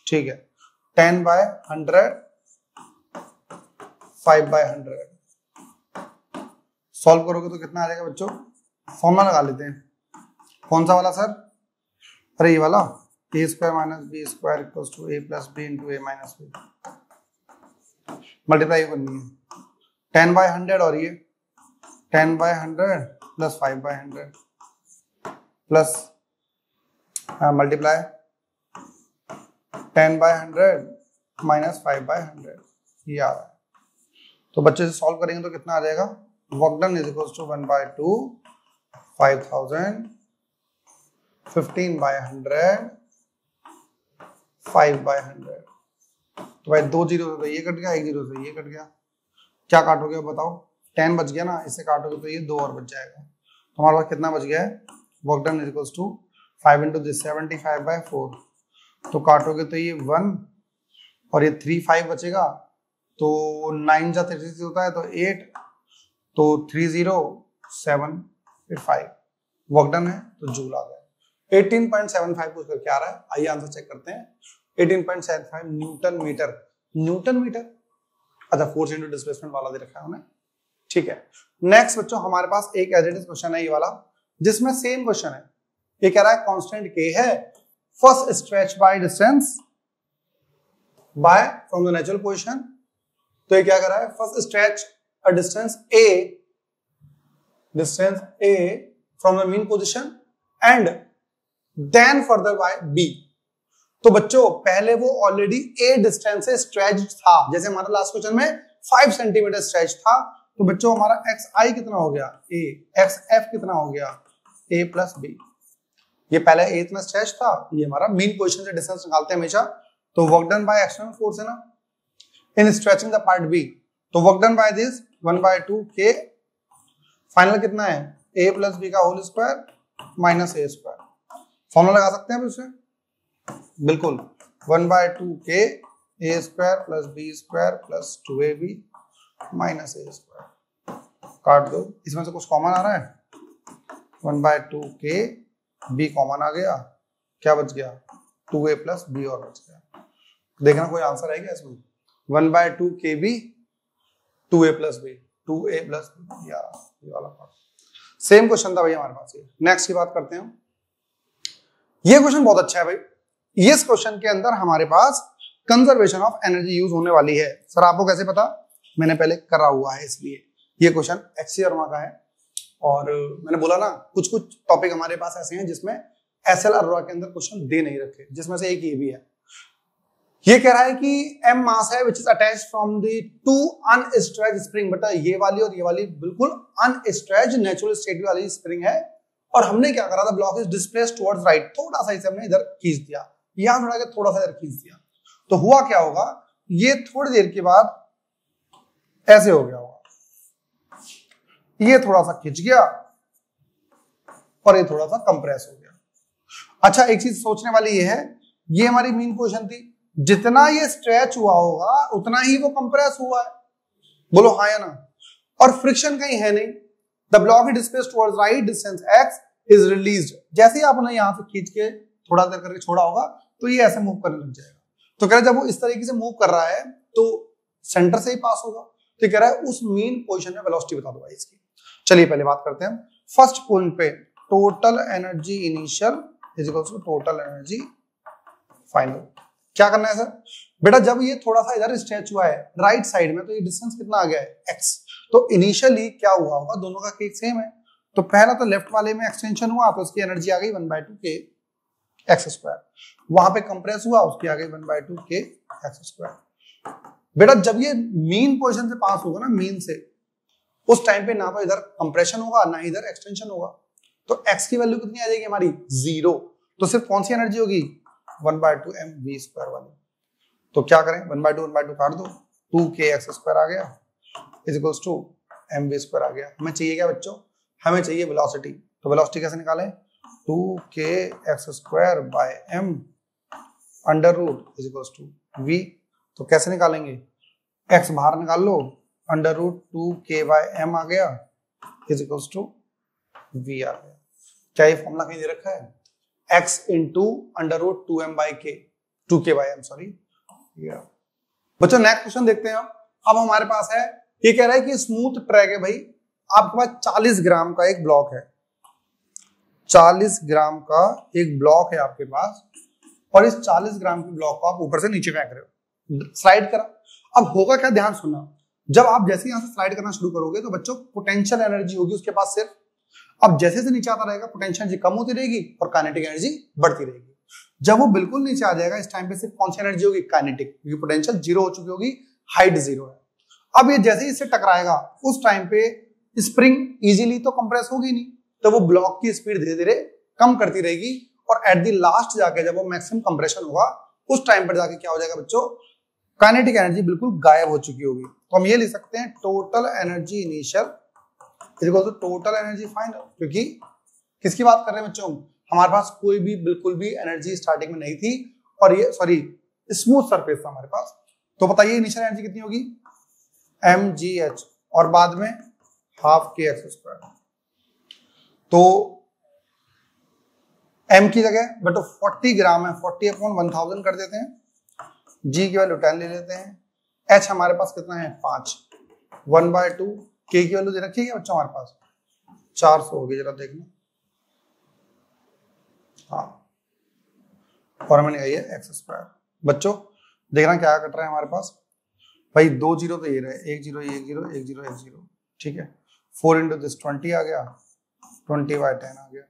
ठीक है 10/100 5/100 सॉल्व करोगे तो कितना आ जाएगा बच्चों, फॉर्मूला लगा लेते हैं। कौन सा वाला सर, अरे ये वाला a square minus b square equals to a plus b into a minus b, multiply करनी है 10/100 और ये 10/100 प्लस 5/100 प्लस मल्टीप्लाई 10/100 माइनस 5/100, ये आ रहा है। तो बच्चे से सॉल्व करेंगे तो कितना आ जाएगा, work done is equals to 1/2 5000 15/100 5/100। तो भाई 2 जीरो से ये कट गया, 1 जीरो से ये कट गया, क्या काटोगे बताओ, 10 बच गया ना, इससे काटोगे तो ये 2 और बच जाएगा। तो हमारे पास कितना बच गया है, work done is equals to 5 × this 75/4, तो काटोगे तो ये 1 और ये 3 5 बचेगा, तो 9 जा 36 होता है तो 8, तो 30785 वर्क डन है, तो जूल आ गया। 18.75 पूछ कर क्या आ रहा है, आइए आंसर चेक करते हैं। 18.75 न्यूटन मीटर, न्यूटन मीटर, अच्छा फोर्स इनटू डिस्प्लेसमेंट वाला दे रखा है उन्हें, ठीक है। नेक्स्ट बच्चों हमारे पास एक एज इट इज क्वेश्चन है ये वाला, जिसमें सेम क्वेश्चन है। ये कह रहा है कांस्टेंट के है, first stretch by distance by from the natural position, तो ये क्या कर रहा है, first stretch a distance a from the mean position and then further by b। तो बच्चों पहले वो ऑलरेडी a डिस्टेंस से स्ट्रेच था, जैसे हमारा लास्ट क्वेश्चन में 5 सेंटीमीटर स्ट्रेच था, तो बच्चों हमारा XI कितना हो गया a, XF कितना हो गया a प्लस b। ये पहले a इतना स्ट्रेच था, ये हमारा मीन पोजीशन से डिस्टेंस निकालते हैं हमेशा, तो work done by external force है ना in stretching the part b, तो work done by this 1/2 k final कितना है a प्लस b का whole square minus a square, formula लगा सकते हैं इसमें बिल्कुल 1/2 k a square plus b square plus 2ab minus a square, काट दो, इसमें से कुछ कॉमन आ रहा है 1/2 के b कॉमन आ गया, क्या बच गया 2a प्लस b और बच गया। देखना कोई आंसर है क्या इसमें, 1/2 के b 2a plus b 2a plus b, ये वाला पार्ट सेम क्वेश्चन था भाई हमारे पास। ये नेक्स्ट की बात करते हैं, ये क्वेश्चन बहुत अच्छा है भाई। इस क्वेश्चन के अंदर हमारे पास कंजर्वेशन ऑफ एनर्जी यूज होने वाली है। सर आपको कैसे पता, मैंने पहले करा हुआ है इसलिए। ये क्वेश्चन HC वर्मा का है, और मैंने बोला ना कुछ कुछ टॉपिक हमारे पास ऐसे हैं जिसमें एसएल अरोरा के अंदर क्वेश्चन दे नहीं रखे, जिसमें से एक ये भी है। ये कह रहा है कि m मास है which is attached from the two unstretched spring. बेटा ये वाली और ये वाली बिल्कुल अनस्ट्रेच्ड नेचुरल स्टेट वाली स्प्रिंग है, और हमने क्या करा था, block is displaced towards right, थोड़ा सा इसे हमने इधर खींच दिया, यहां थोड़ा के थोड़ा सा इधर खींच दिया, तो हुआ क्या होगा, ये थोड़ी देर के बाद ऐसे हो गया होगा, ये थोड़ा सा खिंच गया और ये थोड़ा सा कंप्रेस हो गया। अच्छा एक चीज सोचने वाली ये है, ये हमारी मीन पोजीशन थी, जितना ये स्ट्रेच हुआ होगा उतना ही वो कंप्रेस हुआ है, बोलो हाँ या ना, और फ्रिक्शन कहीं है नहीं। The block is displaced towards right, distance x is released. जैसे ही आपने यहां से खींच के थोड़ा देर करके छोड़ा होगा तो ये ऐसे मूव करने लग जाएगा। तो कह रहा है जब वो इस तरीके से मूव कर रहा है तो सेंटर से ही पास होगा, तो कह रहा है उस मीन पोजीशन में वेलोसिटी बता दो भाई इसकी। चलिए पहले बात करते हैं फर्स्ट पॉइंट पे, total energy initial is equals to total energy final. क्या करना है सर, बेटा जब ये थोड़ा सा इधर स्ट्रेच हुआ है राइट साइड में, तो ये डिस्टेंस कितना आ गया है x, तो इनिशियली क्या हुआ होगा, दोनों का केस सेम है, तो पहला तो लेफ्ट वाले में एक्सटेंशन हुआ तो उसकी एनर्जी आ गई 1/2 k x², वहां पे कंप्रेस हुआ उसकी आ गई 1/2 k x²। बेटा जब ये मीन पोजीशन से पास होगा ना, मीन से, उस टाइम पे ना तो इधर कंप्रेशन होगा ना इधर एक्सटेंशन होगा, तो x की वैल्यू कितनी आ जाएगी हमारी 0, तो सिर्फ कौन सी एनर्जी होगी 1/2 mv² वाली। तो क्या करें, 1/2 काट दो, 2k x² आ गया इज इक्वल्स टू mv² आ गया। हमें चाहिए क्या बच्चों, हमें चाहिए वेलोसिटी, तो वेलोसिटी कैसे निकालें, 2k x² by m under root is equals to v। तो कैसे निकालेंगे, x बाहर निकाल लो, under root 2k by m आ गया इज इक्वल्स टू v आ गया। क्या ये फॉर्मूला कहीं दे रखा है, x into under root 2k by m sorry. बच्चों नेक्स्ट क्वेश्चन देखते हैं। अब हमारे पास है, ये कह रहा है कि स्मूथ ट्रैक है भाई, आपके पास 40 ग्राम का एक ब्लॉक है, 40 ग्राम का एक ब्लॉक है आपके पास, और इस 40 ग्राम के ब्लॉक को आप ऊपर से नीचे फेंक रहे हो, स्लाइड करा। अब होगा क्या, ध्यान सुनना, जब आप जैसे यहां से स्लाइड करना शुरू करोगे तो बच्चों पोटेंशियल एनर्जी होगी उसके पास सिर्फ, अब जैसे से नीचे आता रहेगा पोटेंशियल एनर्जी कम होती रहेगी और काइनेटिक एनर्जी बढ़ती रहेगी। जब वो बिल्कुल नीचे आ जाएगा इस टाइम पे सिर्फ कौन सी एनर्जी होगी, काइनेटिक, क्योंकि पोटेंशियल 0 हो चुकी होगी, हाइट 0 है। अब ये जैसे ही इससे टकराएगा उस टाइम पे स्प्रिंग इजीली तो कंप्रेस होगी नहीं, तो वो ब्लॉक की स्पीड धीरे धीरे कम करती रहेगी, और एट द लास्ट जाके जब वो मैक्सिमम कंप्रेशन होगा उस टाइम पर जाके क्या हो जाएगा बच्चों, काइनेटिक एनर्जी बिल्कुल गायब हो चुकी होगी। तो हम ये लिख सकते हैं total energy initial is equal to total energy final, क्योंकि किसकी बात कर रहे हैं बच्चों, हमारे पास कोई भी बिल्कुल भी एनर्जी स्टार्टिंग में नहीं थी, और ये सॉरी स्मूथ सरफेस था हमारे पास। तो बताइए इनिशियल एनर्जी कितनी होगी, mgh, और बाद में हाफ k x²। तो m की जगह बेटो 40 ग्राम है, 40/1000 कर देते हैं, g की वैल्यू 10 ले लेते हैं, h हमारे पास कितना है 5, 1/2 k की वैल्यू दे रखी है बच्चों हमारे पास 400 होगी, जरा देखना, हाँ, और हमें निकाली है x²। बच्चों देखना क्या कट रहा है हमारे पास, भाई 2 0 तो ये रहे, 1 0 1 0 1 0 1 0, ठीक है, 4 इंटू दिस 20 आ गया, 20/10 आ गया,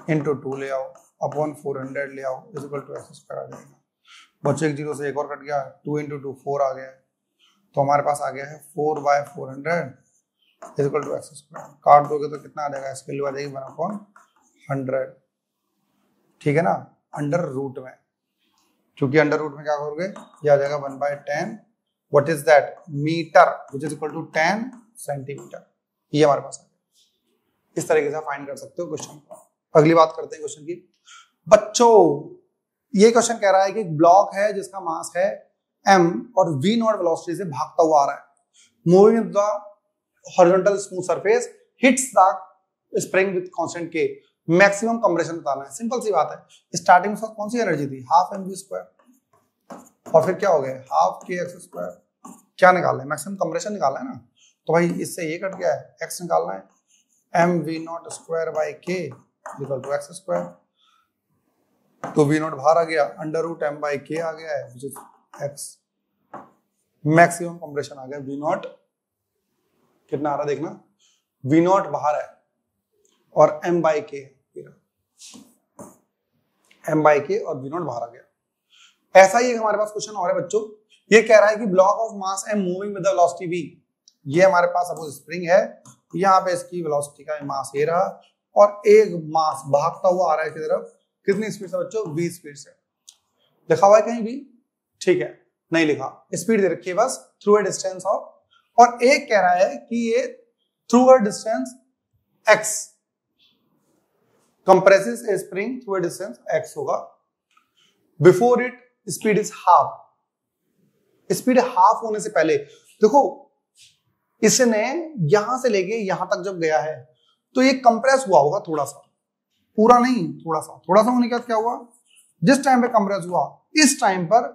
इंटू 2 ले आओ अपॉन 400 ले आओ इज इक्वल टू x² आ जाएगा। बच्चों 1 0 से एक और कट गया, 2 इंटू 2 4 आ गया, तो हमारे पास आ गया है 4/400 इज इक्वल टू x²। काट दोगे तो कितना आ जाएगा, इसकी वैल्यू आ जाएगी 1/100, ठीक है ना, अंडर रूट में, क्योंकि अंडर रूट में क्या करोगे, ये आ जाएगा 1/10 what is that metre which is equal to 10 centimetre, ये हमारे पास आ गया। इस तरीके से फाइंड कर सकते हो क्वेश्चन को। अगली बात करते हैं क्वेश्चन की। बच्चों ये क्वेश्चन कह रहा है कि एक ब्लॉक है जिसका मास है m और v नॉट वेलोसिटी से भागता हुआ आ रहा है, moving the horizontal smooth surface hits the spring with constant k, maximum compression बताना है। सिंपल सी बात है, स्टार्टिंग में कौन सी एनर्जी थी, हाफ mv², और फिर क्या हो गया हाफ k x², क्या निकालना है, मैक्सिमम कंप्रेशन निकालना है ना, तो भाई इससे ये कट गया है, x निकालना है, mv0² k equal to x², तो v नॉट बाहर आ गया, अंडर रूट m/k आ गया है which is x, maximum compression आ गया, v नॉट कितना आ रहा देखना, v नॉट बाहर है और m/k है, m by k और v नॉट बाहर आ गया। ऐसा ही हमारे पास क्वेश्चन और है बच्चों, ये कह रहा है कि block of mass m moving with the velocity v, ये हमारे पास सपोज स्प्रिंग है, यहाँ पे इसकी वेलोसिटी का मास ये रहा और एक मास भागता हुआ आ रहा है की तरफ, कितनी स्पीड से बच्चों, v स्पीड से। लिखा हुआ है कहीं भी? ठीक है, नहीं लिखा, स्पीड दे रखी है बस, थ्रू अ डिस्टेंस ऑफ, और एक कह रहा है कि ये through a distance x, compresses a spring through a distance x होगा, before it speed is half, speed half होने से पहले। देखो इसने यहां से लेके यहां तक जब गया है तो ये कंप्रेस हुआ होगा थोड़ा सा, पूरा नहीं, थोड़ा सा होने के बाद क्या हुआ, जिस टाइम पे कंप्रेस हुआ इस टाइम पर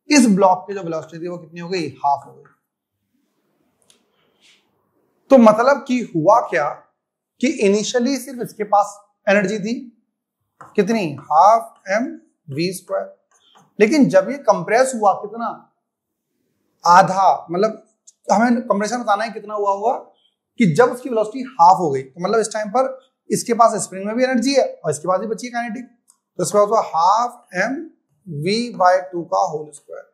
इस ब्लॉक की जो वेलोसिटी थी वो कितनी हो गई, हाफ हो गई। तो मतलब कि हुआ क्या कि इनिशियली सिर्फ इसके पास एनर्जी थी कितनी, हाफ m v स्क्वायर, लेकिन जब ये कंप्रेस हुआ कितना, आधा, मतलब हमें कंप्रेशन बताना है कितना हुआ होगा कि जब उसकी वेलोसिटी हाफ हो गई, तो मतलब इस टाइम पर इसके पास स्प्रिंग में भी एनर्जी है और इसके पास भी बची है काइनेटिक, तो इसके पास हाफ m v बाय 2 का होल स्क्वायर,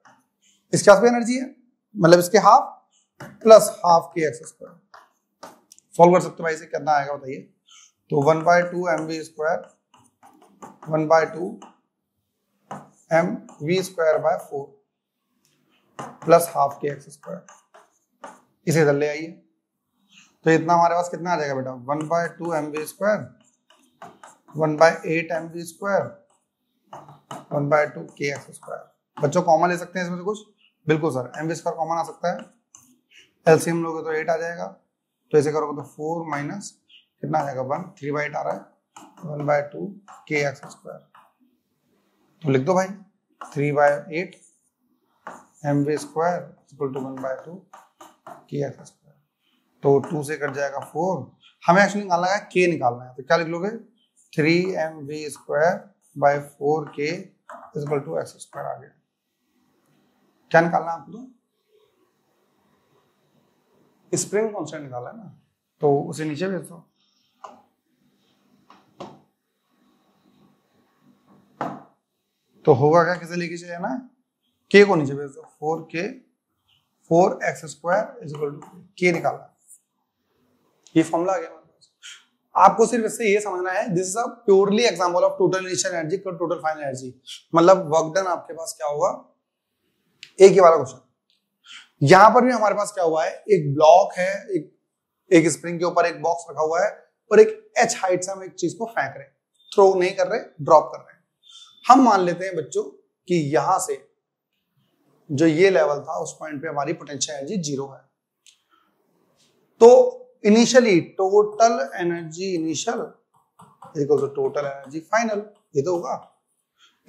इसके पास भी एनर्जी है, मतलब इसके half plus half k x square. Solve कर सकते हो भाई, इसे कितना आएगा बताइए, तो 1/2 mv square 1/2 mv square by 4 plus half k x square, इसे इधर ले आइए, तो इतना हमारे पास कितना आ जाएगा बेटा, 1/2 mv square 1/8 mv square 1/2 k x square. बच्चों कॉमन ले सकते हैं इसमें से कुछ, बिल्कुल सर, mv स्क्वायर कॉमन आ सकता है, एलसीएम लोगे तो 8 आ जाएगा, तो ऐसे करोगे तो 4 माइनस कितना आ जाएगा 1, 3/8 आ रहा है, 1/2 के एक्स स्क्वायर, तो लिख दो भाई 3/8 mv square equal to 1/2 k x square, तो 2 से कट जाएगा 4, हमें एक्चुअली निकालना है k निकालना है, तो क्या लिख लोगे 3 mv square by 4 k equal to x square आ गया। क्या निकालना है आपको, स्प्रिंग कांस्टेंट निकाला है ना, तो उसे नीचे भेज दो, तो होगा क्या, किसे लेके चाहिए ना, k को नीचे भेज दो, 4k 4x square is equal to k निकालना, ये फॉर्मूला आ गया। आपको सिर्फ इससे ये समझना है, this is a purely example of total initial energy और टोटल फाइनल एनर्जी, मतलब वर्क डन आपके पास क्या होगा, एक ही वाला क्वेश्चन। यहां पर भी हमारे पास क्या हुआ है, एक ब्लॉक है, एक स्प्रिंग के ऊपर एक बॉक्स रखा हुआ है और एक h हाइट से हम एक चीज को फेंक रहे हैं, थ्रो नहीं कर रहे, ड्रॉप कर रहे हैं। हम मान लेते हैं बच्चों कि यहां से जो ये लेवल था उस पॉइंट पे हमारी पोटेंशियल एनर्जी 0 है, तो initially total energy initial equal to total energy final, ये तो होगा।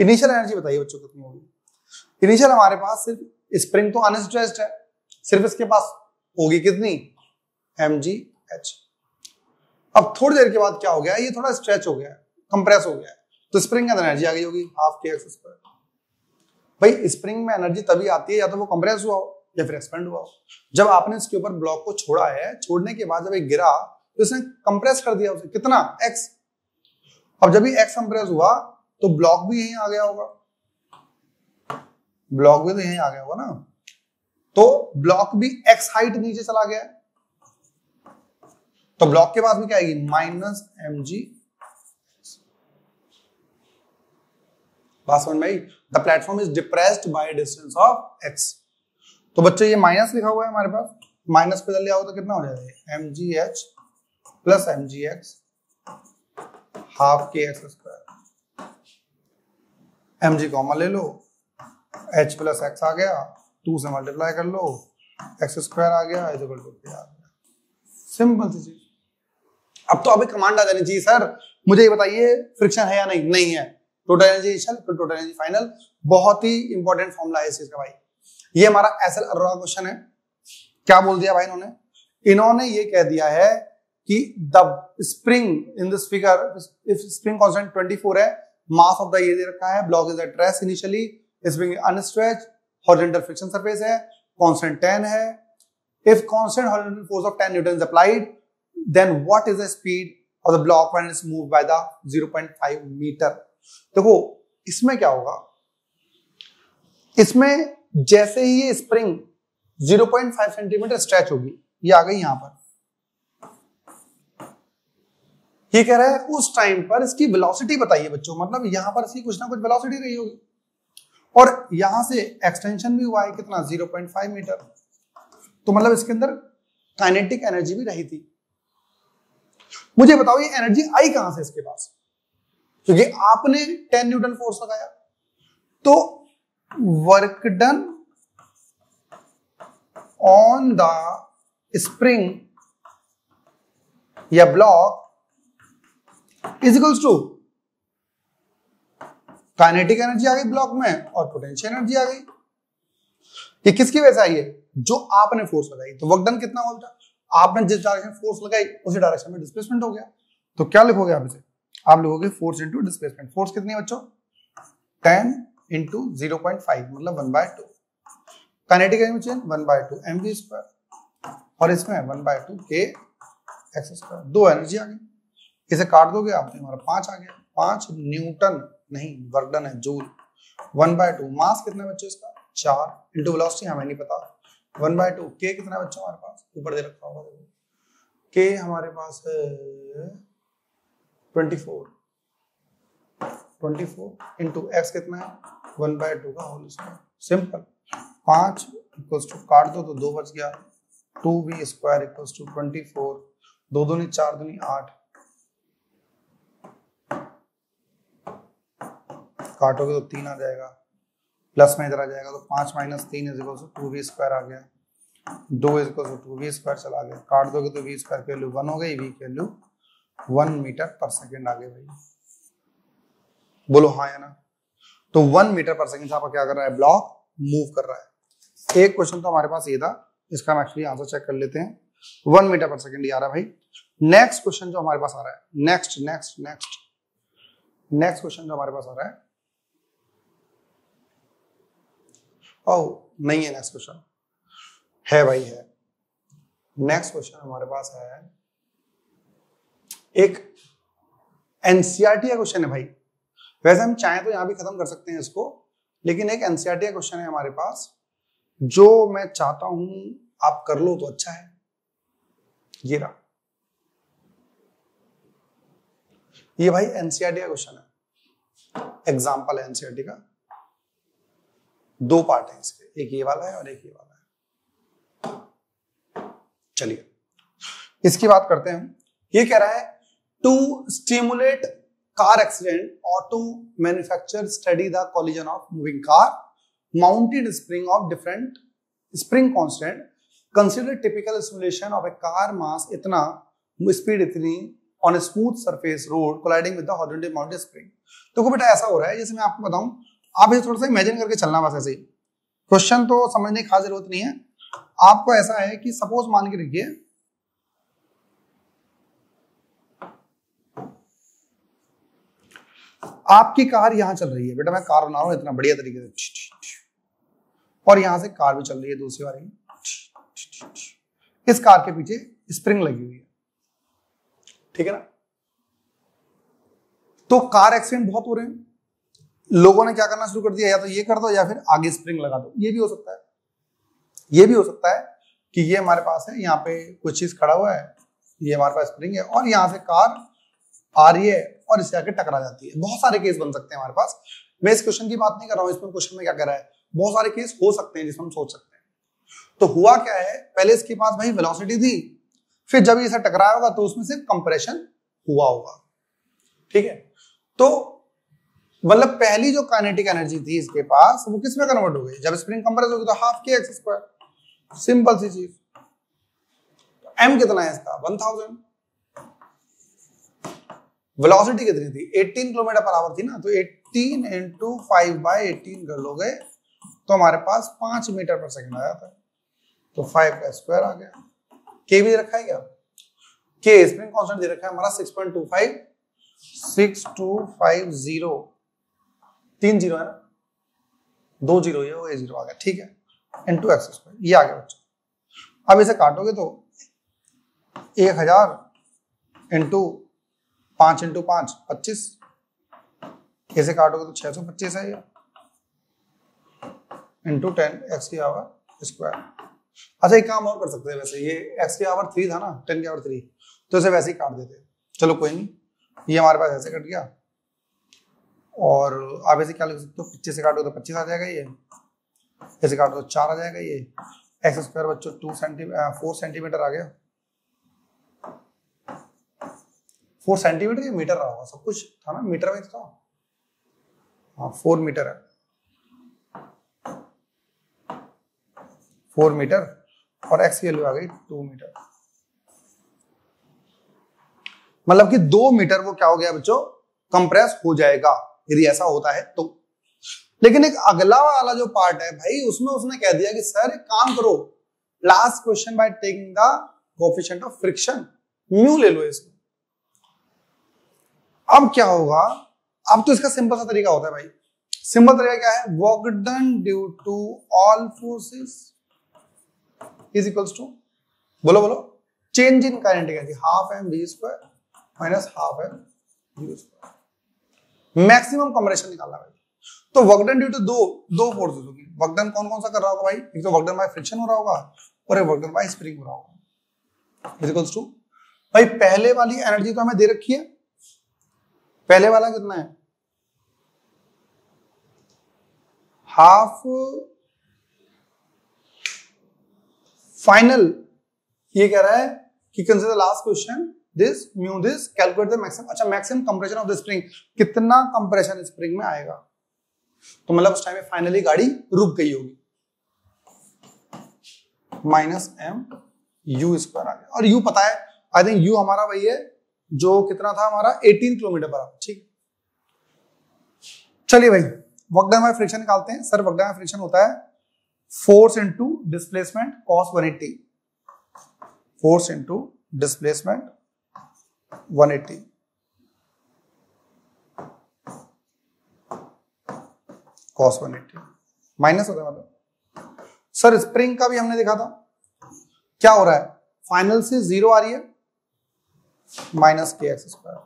इनिशियल एनर्जी बताइए बच्चों कितनी होगी, इनिशियल हमारे पास सिर्फ स्प्रिंग तो अनस्ट्रेच्ड है, सिर्फ इसके पास होगी कितनी, mgh। अब थोड़ी देर के बाद क्या हो गया, ये थोड़ा स्ट्रेच हो गया है, कंप्रेस हो गया है, तो स्प्रिंग के अंदर एनर्जी आ गई होगी हाफ के एक्स स्क्वायर। भाई स्प्रिंग में एनर्जी तभी आती है या तो वो कंप्रेस हुआ हो या फिर एक्सपेंड हुआ हो। जब आपने इसके ऊपर ब्लॉक को छोड़ा है, छोड़ने के बाद जब ये गिरा तो इसने कंप्रेस कर दिया उसे, कितना, x। अब जब ये x कंप्रेस हुआ तो ब्लॉक भी यहीं आ गया होगा, ब्लॉक भी तो यहीं आ गया होगा ना, तो ब्लॉक भी x हाइट नीचे चला गया, तो ब्लॉक के पास भी क्या आएगी, माइनस mg। बात समझ में आई, the platform is depressed by distance of x। तो बच्चे ये माइनस लिखा हुआ है हमारे पास, माइनस पे लिया हो तो कितना हो जाएगा, mgh plus mgx half k x square, mg common ले लो, h प्लस x आ गया, 2 से मल्टीप्लाई कर लो, एक्स स्क्वायर आ गया इक्वल टू k आ गया, सिंपल सी चीज। अब तो अभी कमांड आ जानी चाहिए, सर मुझे ये बताइए फ्रिक्शन है या नहीं, नहीं है, टोटल एनर्जी इनिशियल फिर टोटल एनर्जी फाइनल, बहुत ही इंपॉर्टेंट फॉर्मूला है इस चीज का भाई। ये हमारा एसएल अरोरा क्वेश्चन है। क्या बोल दिया भाई इन्होंने ये कह दिया है कि the spring in this figure, if spring constant 24 है, मास ऑफ द ये दे रखा है, block is at rest initially, spring unstretched, horizontal friction surface है, कांस्टेंट 10 है, if constant horizontal force of 10 newton is applied, then what is the speed of the block when it's moved by the 0.5 metre. देखो इसमें क्या होगा, इसमें जैसे ही ये स्प्रिंग 0.5 सेंटीमीटर स्ट्रेच होगी, ये आ गई यहां पर, ये कह रहा है उस टाइम पर इसकी वेलोसिटी बताइए बच्चों, मतलब यहां पर इसकी कुछ ना कुछ वेलोसिटी रही होगी, और यहां से एक्सटेंशन भी हुआ है कितना 0.5 मीटर, तो मतलब इसके अंदर काइनेटिक एनर्जी भी रही थी। मुझे बताओ ये एनर्जी आई कहां से इसके पास, क्योंकि आपने 10 न्यूटन फोर्स लगाया, तो work done on the spring या block is equals to kinetic energy आ गई ब्लॉक में और पोटेंशियल एनर्जी आ गई। ये किसकी वजह से आई है, जो आपने फोर्स लगाई, तो वर्क डन कितना होता, आपने जिस डायरेक्शन फोर्स लगाई उसी डायरेक्शन में डिस्प्लेसमेंट हो गया, तो क्या लिखोगे आप इसे, आप लिखोगे फोर्स इंटू डिस्प्लेसमेंट। फोर्स कितनी है बच्चों, 10 इंटू 0.5 मतलब 1/2, काइनेटिक एनर्जी 1/2 mv स्क्वायर, और इसमें 1/2 k x स्क्वायर, दो एनर्जी आ गई, इसे काट दोगे आप, हमारा 5 आ गया, 5 न्यूटन नहीं वर्क डन है जूल, 1/2 मास कितना बच्चों इसका 4 इंटू वेलोसिटी हमें नहीं पता, 1/2 k कितना बच्चों हमारे पास ऊपर दे रखा होगा, k हमारे पास है 24 इंटू x कितना है 1/2 का whole square, simple, 5 equals to काट दो तो 2 बच गया, 2v स्क्वायर इक्वल्स टू 24, 2 दूनी 4 दूनी 8, काटोगे तो 3 आ जाएगा, प्लस में इधर आ जाएगा, तो 5 minus 3 is equal to 2v square आ गया, 2 is equal to 2v square चला गया, काट दोगे तो v स्क्वायर की वैल्यू 1 हो गई, v की वैल्यू 1 मीटर पर सेकंड आ गई भाई, बोलो हाँ या ना। तो 1 मीटर पर सेकंड से आपका क्या कर रहा है, ब्लॉक मूव कर रहा है। एक क्वेश्चन तो हमारे पास ये था, इसका हम एक्चुअली आंसर चेक कर लेते हैं, 1 मीटर पर सेकंड ये आ रहा है भाई। नेक्स्ट क्वेश्चन जो हमारे पास आ रहा है, नेक्स्ट क्वेश्चन जो हमारे पास आ रहा है, नहीं है नेक्स्ट क्वेश्चन, है भाई है, नेक्स्ट क्वेश्चन हमारे पास है एक एनसीईआरटी का क्वेश्चन है भाई, वैसे हम चाहें तो यहां भी खत्म कर सकते हैं इसको, लेकिन एक एनसीईआरटी का क्वेश्चन है हमारे पास जो मैं चाहता हूं आप कर लो तो अच्छा है, ये रहा, ये भाई एनसीईआरटी का क्वेश्चन है, एग्जाम्पल है एनसीईआरटी का, 2 पार्ट है इसके, एक ये वाला है और एक ये वाला है। चलिए इसकी बात करते हैं। ये कह रहा है टू स्टिमुलेट कार एक्सीडेंट और to manufacture study the collision of moving car, mounted spring of different spring constant, consider typical simulation of a car mass इतना, स्पीड इतनी on a smooth surface road colliding with the horizontal mounted spring. तो बेटा ऐसा हो रहा है, जैसे मैं आपको बताऊं, आप इसे थोड़ा सा इमेजिन करके चलना, बस ऐसे ही, क्वेश्चन तो समझने की खास जरूरत नहीं है आपको। ऐसा है कि सपोज मान के रखिए आपकी कार यहां चल रही है, बेटा मैं कार बना रहा हूं इतना बढ़िया तरीके से, और यहां से कार भी चल रही है दूसरी वाली, इस कार के पीछे स्प्रिंग लगी हुई है, ठीक है ना। तो कार एक्सीडेंट बहुत हो रहे हैं, लोगों ने क्या करना शुरू कर दिया, या तो ये कर दो या फिर आगे स्प्रिंग लगा दो, ये भी हो सकता है, ये भी हो सकता है कि ये हमारे पास है, यहाँ पे कुछ चीज खड़ा हुआ है, ये हमारे पास स्प्रिंग है और यहां से कार आ रही है और इससे आके टकरा जाती है। बहुत सारे केस बन सकते हैं हमारे पास, मैं इस क्वेश्चन की बात नहीं कर रहा हूं, इसमें क्वेश्चन में क्या कर रहा है, बहुत सारे केस हो सकते हैं जिसमें हम सोच सकते हैं। तो हुआ क्या है, पहले इसके पास भाई वेलोसिटी थी, फिर जब इसे टकराया होगा तो उसमें सिर्फ कंप्रेशन हुआ होगा, ठीक है। तो मतलब पहली जो काइनेटिक एनर्जी थी इसके पास वो किस में कन्वर्ट हो गई, जब स्प्रिंग कंप्रेस होगी तो half k x square, simple सी चीज। एम कितना है इसका 1000, वेलोसिटी कितनी थी 18 किलोमीटर पर आवर थी ना, तो 18 इंटू 5/18 कर लोगे तो हमारे पास 5 मीटर पर सेकंड आ जाता है, तो 5 का स्क्वायर आ गया। के भी रखा है क्या, के स्प्रिंग कांस्टेंट दे रखा है हमारा 6.25, 6250, 3 जीरो है ना, 2 जीरो ये हो गया, 0 आ गया, ठीक है, इंटू एक्स स्क्वायर, ये आ गया बच्चों। अब इसे काटोगे तो 1000 इंटू 5 इंटू 5 25, इसे काटोगे तो 625 है ये, इंटू 10 एक्स की पावर स्क्वायर। अच्छा एक काम और कर सकते हैं, वैसे ये एक्स की पावर 3 था ना, 10 की पावर 3, तो इसे वैसे ही काट देते हैं। चलो कोई नहीं, ये हमारे पास ऐसे कट गया, और आप ऐसे क्या लिख सकते हो, 25 से काटो तो 25 आ जाएगा, ये ऐसे काटो तो 4 आ जाएगा, ये एक्स स्क्वायर बच्चों 4 सेंटीमीटर आ गया। 4 सेंटीमीटर या मीटर रहा होगा, सब कुछ था ना मीटर में था। हाँ 4 मीटर है, 4 मीटर, और एक्स की वैल्यू आ गई 2 मीटर। मतलब कि 2 मीटर वो क्या हो गया बच्चों, कंप्रेस हो जाएगा यदि ऐसा होता है तो। लेकिन एक अगला वाला जो पार्ट है भाई, उसमें उसने कह दिया कि सर एक काम करो, last question by taking the coefficient of friction, mu ले लो इसमें। अब क्या होगा, अब तो इसका सिंपल सा तरीका होता है भाई। सिंपल तरीका क्या है, work done due to all forces is equals to, बोलो बोलो, change in kinetic energy half m v square minus half m u square. Maximum compression निकालना भाई। तो वर्क डन ड्यू टू दो फोर्सेस होगी। वर्क डन कौन कौन सा कर रहा होगा भाई, एक तो वर्क डन बाय फ्रिक्शन हो रहा होगा, और एक वर्क डन बाय स्प्रिंग हो रहा होगा, इज इक्वल्स टू भाई पहले वाली एनर्जी तो हमें दे रखी है, पहले वाला कितना है, हाफ फाइनल। ये कह रहा है कि consider last question this mu this calculate the maximum. अच्छा maximum compression of the spring, कितना कंप्रेशन स्प्रिंग में आएगा, तो मतलब उस टाइम में फाइनली गाड़ी रुक गई होगी, माइनस एम यू स्क्वायर आ गया। और यू पता है, आई थिंक यू हमारा वही है जो कितना था हमारा 18 किलोमीटर बराबर। ठीक, चलिए भाई वर्क डन बाय फ्रिक्शन निकालते हैं। Sir work done by friction होता है force into displacement cos 180, force into displacement 180 cos 180 minus होता है। मतलब सर स्प्रिंग का भी हमने देखा था, क्या हो रहा है, फाइनल से 0 आ रही है, माइनस के एक्स स्क्वायर,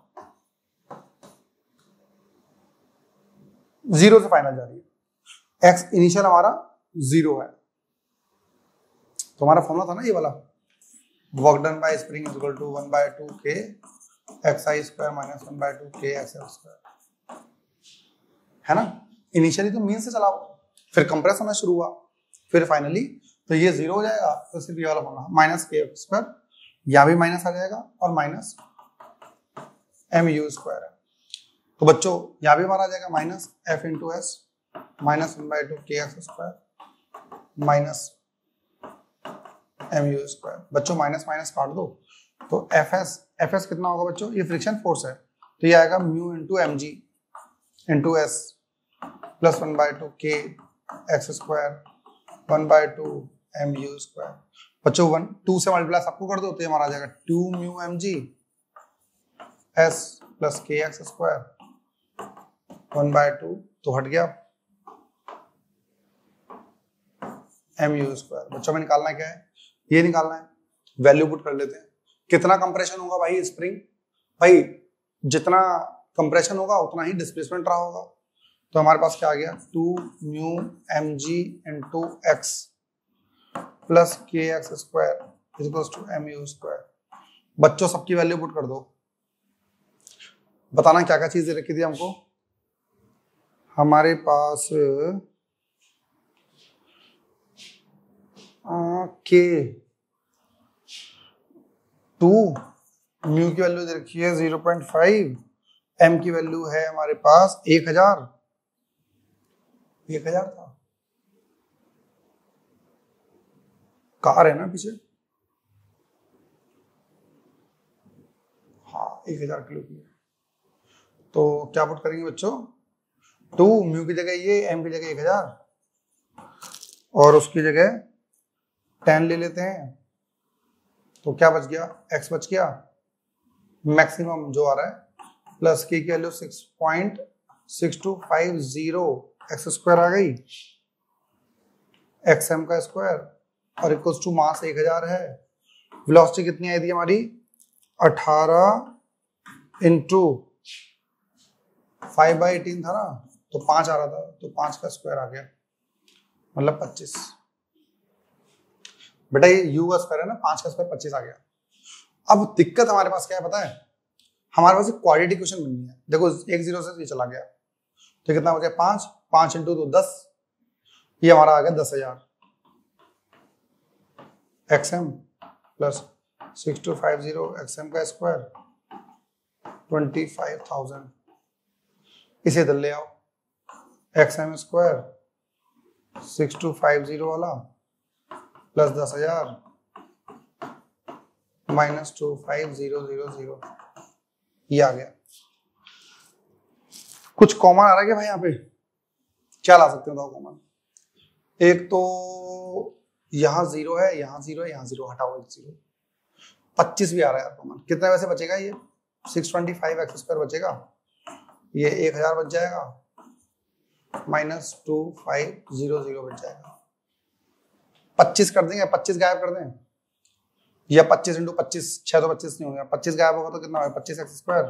0 से फाइनल जा रही है, एक्स इनिशियल हमारा 0 है, तो हमारा फॉर्मूला था ना ये वाला, work done by spring is equal to 1/2 k XI square minus 1/2 के एक्सएल स्क्वायर, है ना। इनिशियली तो मीन से चला, फिर कंप्रेस होना शुरू हुआ, फिर फाइनली तो ये 0 हो जाएगा, तो सिर्फ ये वाला फॉर्मूला माइनस के स्क्वायर, यहां भी माइनस आ जाएगा, और माइनस एम यू स्क्वायर है। तो बच्चों यहां भी हमारा आ जाएगा minus F into S minus 1/2 k x square minus m u square. बच्चों माइनस माइनस काट दो, तो एफ एस कितना होगा बच्चों, ये फ्रिक्शन फोर्स है, तो ये आएगा mu into m g into s plus 1/2 k x square 1/2 m u square. बच्चों 2 से मल्टीप्लाई सबको कर दो, तो ये हमारा आ जाएगा 2 mu m g s plus k x square 1/2, तो हट गया एम यू स्क्वायर। बच्चों में निकालना क्या है, ये निकालना है, वैल्यू पुट कर लेते हैं। कितना कंप्रेशन होगा भाई स्प्रिंग, भाई जितना कंप्रेशन होगा उतना ही डिस्प्लेसमेंट रहा होगा, तो हमारे पास क्या आ गया 2 mu m g into x plus k x square is equals to m u square. बच्चों सबकी वैल्यू पुट कर दो, बताना क्या क्या चीजें रखी थी हमको। हमारे पास के 2 म्यू की वैल्यू दे रखी है 0.5, एम की वैल्यू है हमारे पास 1000 था, कार है ना पीछे, हाँ 1000 किलो की है। तो क्या पुट करेंगे बच्चों, 2 म्यू की जगह ये, एम की जगह 1000, और उसकी जगह 10 ले लेते हैं, तो क्या बच गया, x बच गया, मैक्सिमम जो आ रहा है, प्लस की वैल्यू 6.6250 एक्स स्क्वायर आ गई, एक्स एम का स्क्वायर, और इक्वल्स टू मास 1000 है। वेलोसिटी कितनी आई थी हमारी 18 इंटू 5/18 था ना, तो 5 आ रहा था, तो 5 का स्क्वायर आ गया, मतलब 25। बेटा ये u का स्क्वायर है ना, 5 का स्क्वायर 25 आ गया। अब दिक्कत हमारे पास क्या है पता है, हमारे पास एक क्वाड्रेटिक इक्वेशन बननी है। देखो एक 0 से ये चला गया, तो कितना हो गया 5, 5 इंटू 2 10, ये हमारा आ गया 10,000 xm प्लस 6250 xm का स्क्वायर 25,000। इसे इधर ले आओ, xm स्क्वायर 6250 वाला प्लस 10,000 माइनस 25,000, ये आ गया। कुछ कॉमन आ रहा है क्या भाई यहाँ पे? क्या ला सकते हो कॉमन? एक तो यहाँ 0 है, यहाँ 0 है, यहाँ 0, हटाओ एक 0, 25 भी आ रहा है यार कॉमन। कितना वैसे बचेगा ये? 625 एक्स स्क्वायर बचेगा, ये 1000 बच जाएगा, माइनस 2500 बच जाएगा। 25 कर देंगे, 25 गायब कर दें, या 25 इंटू 25, 625 नहीं हो गया, 25 गायब होगा तो कितना होगा? 25 एक्स स्क्वायर,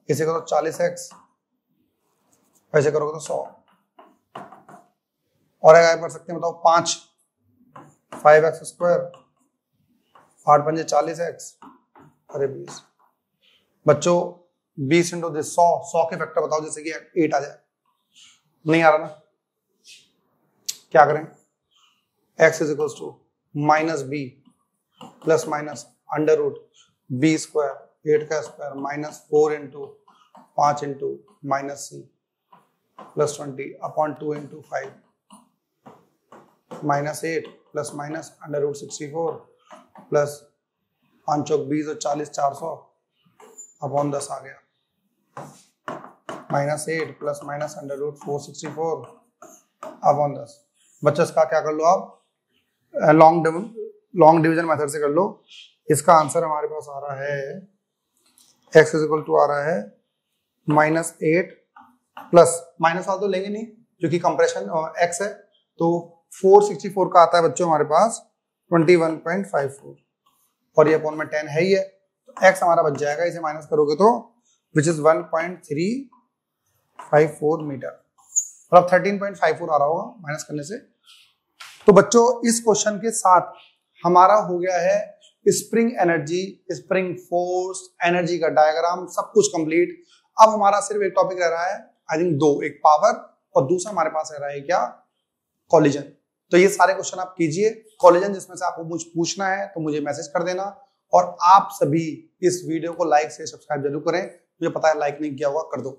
इसे करो 40x, ऐसे करोगे तो 100, और गायब कर सकते हैं बताओ 5x स्क्वायर, 8 पंजे 40x, अरे 20। बच्चों 20 इंटू 100 के फैक्टर बताओ, जैसे कि 8 आ जाए। नहीं आ रहा ना, क्या करें? x is equal to minus b plus minus under root b square, 8 का square, minus 4 into 5 into minus c plus 20 upon 2 into 5 minus 8 plus minus under root 64 प्लस 5 चौक 20 और 40 400 अपॉन 10 आ गया, minus 8 plus minus under root 464 upon 10। बच्चों इसका क्या कर लो आप, लॉन्ग डिवीजन मेथड से कर लो। इसका आंसर हमारे पास आ रहा है, x इज इक्वल टू आ रहा है माइनस 8 प्लस माइनस वाला तो लेंगे नहीं क्योंकि कंप्रेशन x है, तो 464 का आता है बच्चों हमारे पास 21.54, और ये अपॉन में 10 है ही है, तो x हमारा बच जाएगा, इसे माइनस करोगे तो विच इज 1.354 मीटर, मतलब 13.54 आ रहा होगा माइनस करने से। तो बच्चों इस क्वेश्चन के साथ हमारा हो गया है spring energy, spring force, energy का डायग्राम, सब कुछ कंप्लीट। अब हमारा सिर्फ एक टॉपिक रह रहा है, आई थिंक दो, एक पावर और दूसरा हमारे पास रह रहा है क्या, कॉलिजन। तो ये सारे क्वेश्चन आप कीजिए, कॉलिजन जिसमें से आपको कुछ पूछना है तो मुझे मैसेज कर देना, और आप सभी इस वीडियो को लाइक से सब्सक्राइब जरूर करें, मुझे पता है लाइक नहीं किया हुआ, कर दो।